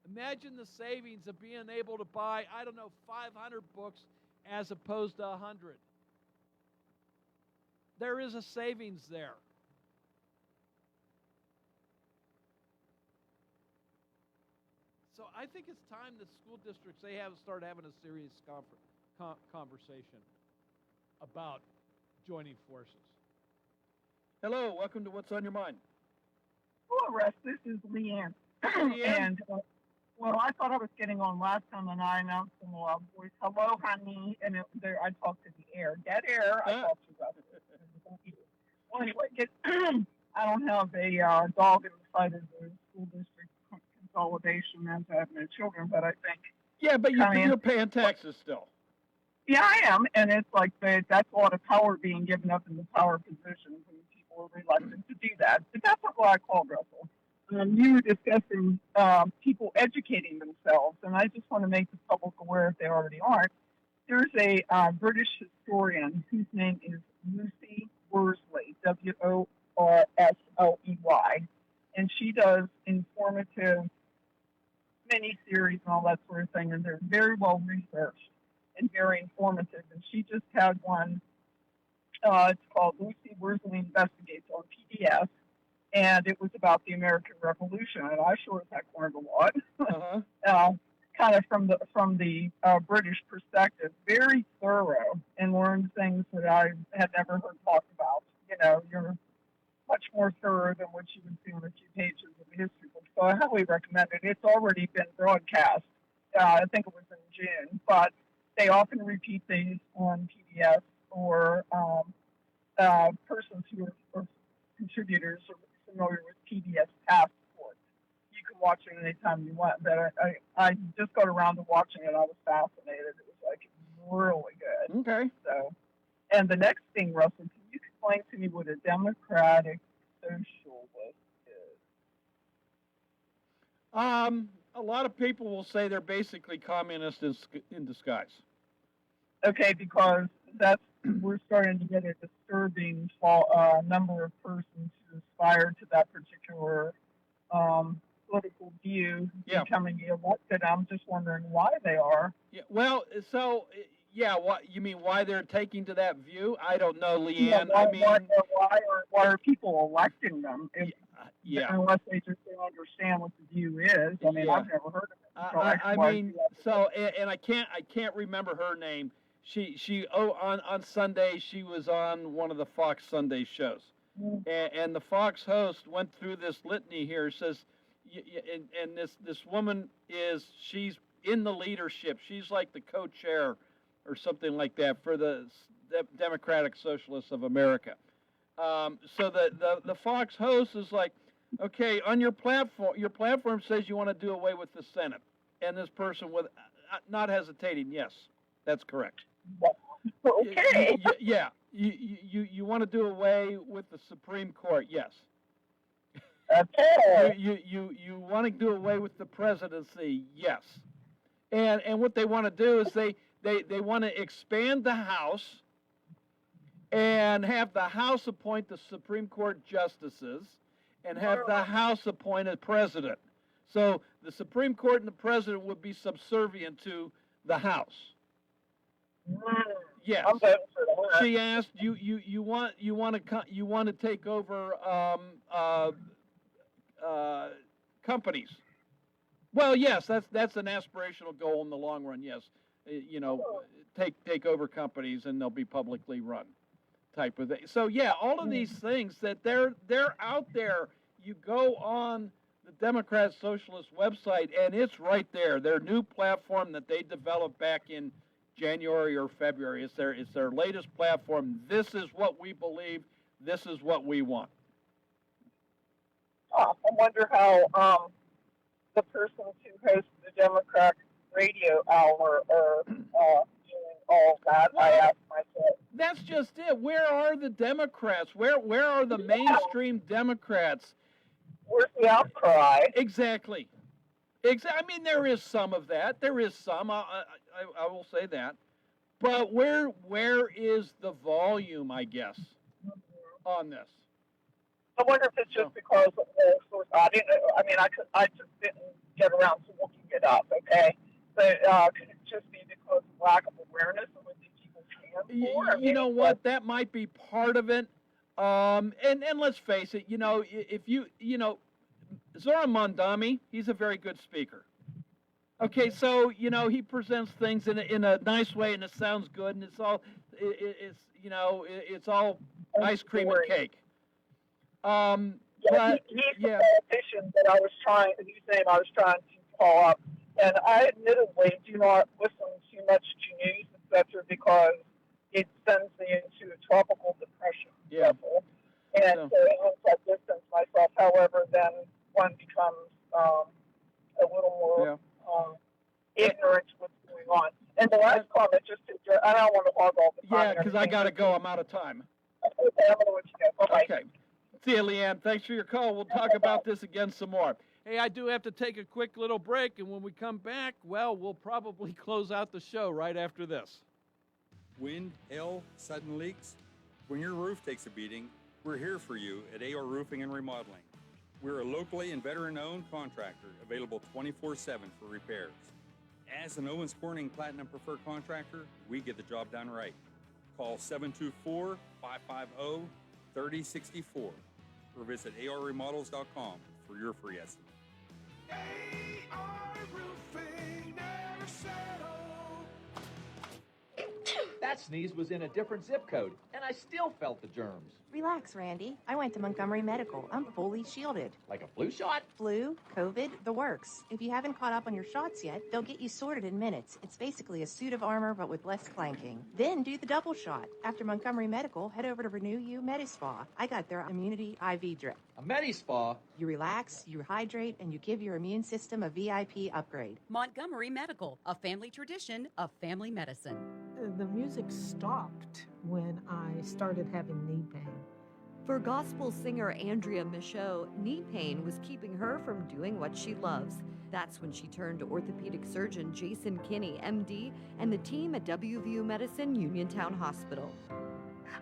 Imagine the savings of being able to buy, 500 books as opposed to 100. There is a savings there. So I think it's time that school districts, start having a serious conversation about joining forces. Hello, welcome to What's on Your Mind. Hello, Russ. This is Leanne. And, well, I thought I was getting on last time, and I announced in the loud voice, hello, honey, and I talked to the air. Dead air, I talked to about it. Well, anyway, I don't have a dog in the fight of the school district consolidation as I have no children, but I think... Yeah, but you're paying taxes still. Yeah, I am, and it's like that's a lot of power being given up in the power positions, and people are reluctant to do that. But that's not what I call Russell. You were discussing people educating themselves, and I just want to make the public aware, if they already aren't. There's a British historian whose name is Lucy Worsley, Worsley, and she does informative mini-series and all that sort of thing, and they're very well researched and very informative. And she just had one, it's called Lucy Worsley Investigates on PBS, and it was about the American Revolution, and I sure as heck learned a lot. Kind of from the British perspective, very thorough, and learned things that I had never heard talked about. You know, you're much more thorough than what you would see on a few pages of a history book. So I highly recommend it. It's already been broadcast. I think it was in June, but they often repeat these on PBS, or persons who are contributors are familiar with PBS Passport. You can watch it anytime you want, but I just got around to watching it. I was fascinated. It was like really good. Okay. So, and the next thing, Russell, can you explain to me what a democratic socialist is? A lot of people will say they're basically communists in disguise. Okay, because we're starting to get a disturbing number of persons who aspire to that particular political view becoming elected. I'm just wondering why they are. Yeah, well, so what you mean? Why they're taking to that view? I don't know, Leanne. Why are people electing them? Unless they just don't understand what the view is. I mean, I've never heard of it. And I can't remember her name. She on Sunday she was on one of the Fox Sunday shows, and the Fox host went through this litany here. Says, and this woman she's in the leadership. She's like the co-chair or something like that for the Democratic Socialists of America. So the Fox host is like, okay, on your platform says you want to do away with the Senate, and this person with not hesitating, yes, that's correct. Okay. You want to do away with the Supreme Court, yes. Okay. You want to do away with the presidency, yes. And what they want to do is they want to expand the House and have the House appoint the Supreme Court justices and have the House appoint a president. So the Supreme Court and the president would be subservient to the House. Yes. She asked you want to take over companies. Well, yes, that's an aspirational goal in the long run. Yes, take over companies and they'll be publicly run, type of thing. So yeah, all of these things that they're out there. You go on the Democrat Socialist website and it's right there. Their new platform that they developed back in January or February. It's their latest platform. This is what we believe. This is what we want. I wonder how the persons who host the Democrat radio hour are doing all of that. I asked myself. That's just it. Where are the Democrats? Where are the mainstream Democrats? Where's the outcry? Exactly. I mean, there is some of that. There is some. I will say that. But where is the volume, I guess, on this? I wonder if it's just because of the source. I just didn't get around to looking it up, okay? But could it just be because of lack of awareness of what these people stand for? You know what? That might be part of it. And let's face it, if Zoran Mondami, he's a very good speaker. Okay, so, he presents things in a nice way and it sounds good and it's it's all ice cream and boring. cake. Yeah, But he's yeah, the politician that I was trying, whose name I was trying to call up. And I admittedly do not listen too much to news, etc., because it sends me into a tropical depression level. And so once I distance myself, however, then one becomes a little more ignorant to what's going on. And the last comment, just to, I don't want to hog all the time. yeah, because I gotta go. I'm out of time. Okay, I'm going to let you go. Bye-bye. Okay. See you, Leanne. Thanks for your call. We'll talk about this again some more. Hey, I do have to take a quick little break, and when we come back, well, we'll probably close out the show right after this. Wind, hail, sudden leaks. When your roof takes a beating, we're here for you at AR Roofing and Remodeling. We're a locally and veteran-owned contractor available 24/7 for repairs. As an Owens Corning Platinum Preferred Contractor, we get the job done right. Call 724-550-3064 or visit arremodels.com for your free estimate. That sneeze was in a different zip code, and I still felt the germs. Relax, Randy. I went to Montgomery Medical. I'm fully shielded. Like a flu shot? Flu, COVID, the works. If you haven't caught up on your shots yet, they'll get you sorted in minutes. It's basically a suit of armor, but with less clanking. Then do the double shot. After Montgomery Medical, head over to Renew You Medispa. I got their immunity IV drip. A Medispa? You relax, you hydrate, and you give your immune system a VIP upgrade. Montgomery Medical, a family tradition of family medicine. The music stopped when I started having knee pain. For gospel singer Andrea Michaud, knee pain was keeping her from doing what she loves. That's when she turned to orthopedic surgeon Jason Kinney, MD, and the team at WVU Medicine Uniontown Hospital.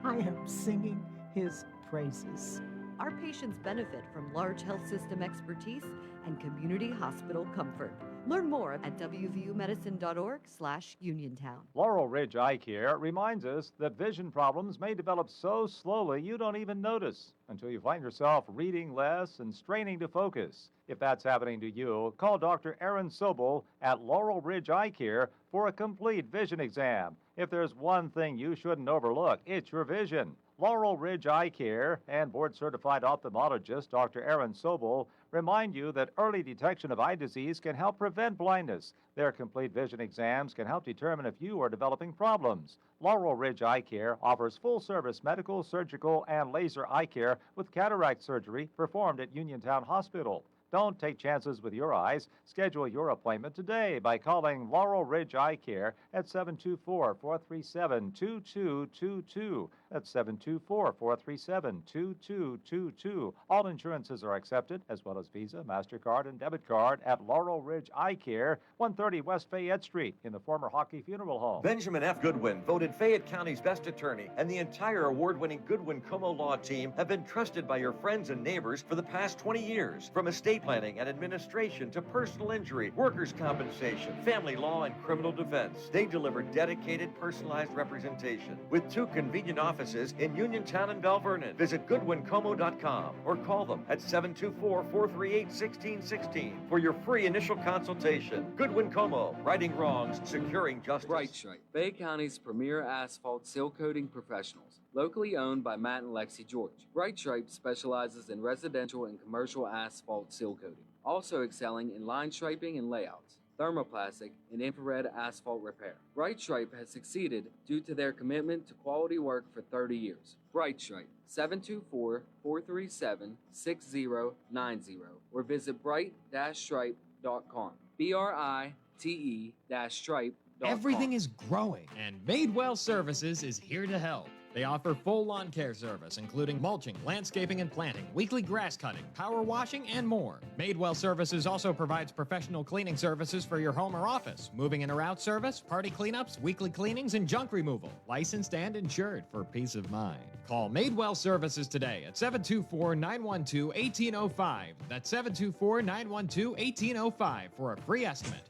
I am singing his praises. Our patients benefit from large health system expertise and community hospital comfort. Learn more at wvumedicine.org/Uniontown. Laurel Ridge Eye Care reminds us that vision problems may develop so slowly you don't even notice until you find yourself reading less and straining to focus. If that's happening to you, call Dr. Aaron Sobel at Laurel Ridge Eye Care for a complete vision exam. If there's one thing you shouldn't overlook, it's your vision. Laurel Ridge Eye Care and board-certified ophthalmologist Dr. Aaron Sobel remind you that early detection of eye disease can help prevent blindness. Their complete vision exams can help determine if you are developing problems. Laurel Ridge Eye Care offers full-service medical, surgical, and laser eye care with cataract surgery performed at Uniontown Hospital. Don't take chances with your eyes. Schedule your appointment today by calling Laurel Ridge Eye Care at 724-437-2222. That's 724-437-2222. All insurances are accepted, as well as Visa, MasterCard, and debit card at Laurel Ridge Eye Care, 130 West Fayette Street in the former Hockey Funeral Home. Benjamin F. Goodwin, voted Fayette County's best attorney, and the entire award-winning Goodwin-Como law team have been trusted by your friends and neighbors for the past 20 years. From estate planning and administration to personal injury, workers' compensation, family law, and criminal defense, they deliver dedicated, personalized representation. With 2 convenient offices in Uniontown and Bell Vernon. Visit GoodwinComo.com or call them at 724-438-1616 for your free initial consultation. Goodwin Como, righting wrongs, securing justice. Bright Stripe, Fayette County's premier asphalt seal coating professionals, locally owned by Matt and Lexi George. Bright Stripe specializes in residential and commercial asphalt seal coating, also excelling in line striping and layouts, thermoplastic, and infrared asphalt repair. Bright Stripe has succeeded due to their commitment to quality work for 30 years. Bright Stripe, 724-437-6090 or visit bright-stripe.com. BRITE-stripe.com. Everything is growing, and Madewell Services is here to help. They offer full lawn care service, including mulching, landscaping and planting, weekly grass cutting, power washing, and more. Madewell Services also provides professional cleaning services for your home or office, moving in or out service, party cleanups, weekly cleanings, and junk removal. Licensed and insured for peace of mind. Call Madewell Services today at 724-912-1805. That's 724-912-1805 for a free estimate.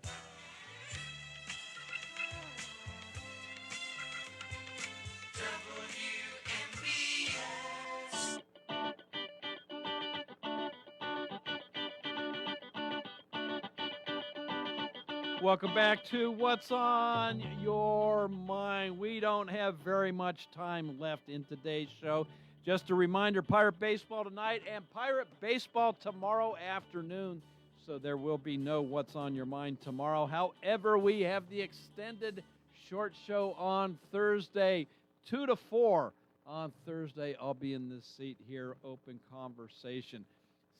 Welcome back to What's on Your Mind. We don't have very much time left in today's show. Just a reminder, Pirate Baseball tonight and Pirate Baseball tomorrow afternoon. So there will be no What's on Your Mind tomorrow. However, we have the extended short show on Thursday, 2 to 4. On Thursday, I'll be in this seat here, open conversation.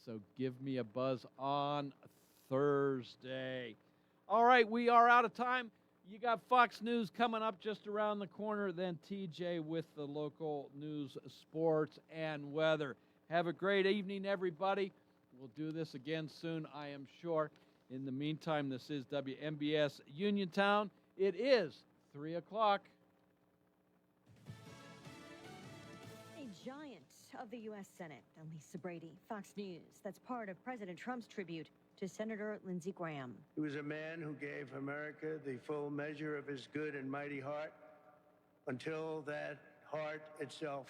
So give me a buzz on Thursday. All right, we are out of time. You got Fox News coming up just around the corner, then TJ with the local news, sports, and weather. Have a great evening, everybody. We'll do this again soon, I am sure. In the meantime, this is WMBS Uniontown. It is 3 o'clock. A giant of the U.S. Senate, Lisa Brady, Fox News. That's part of President Trump's tribute to Senator Lindsey Graham. He was a man who gave America the full measure of his good and mighty heart until that heart itself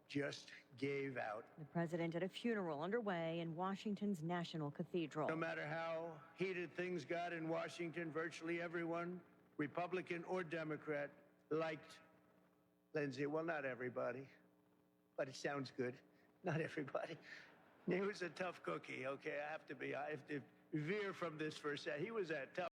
just gave out. The president at a funeral underway in Washington's National Cathedral. No matter how heated things got in Washington, virtually everyone, Republican or Democrat, liked Lindsey. Well, not everybody, but it sounds good. Not everybody. He was a tough cookie, okay? I have to veer from this for a second. He was a tough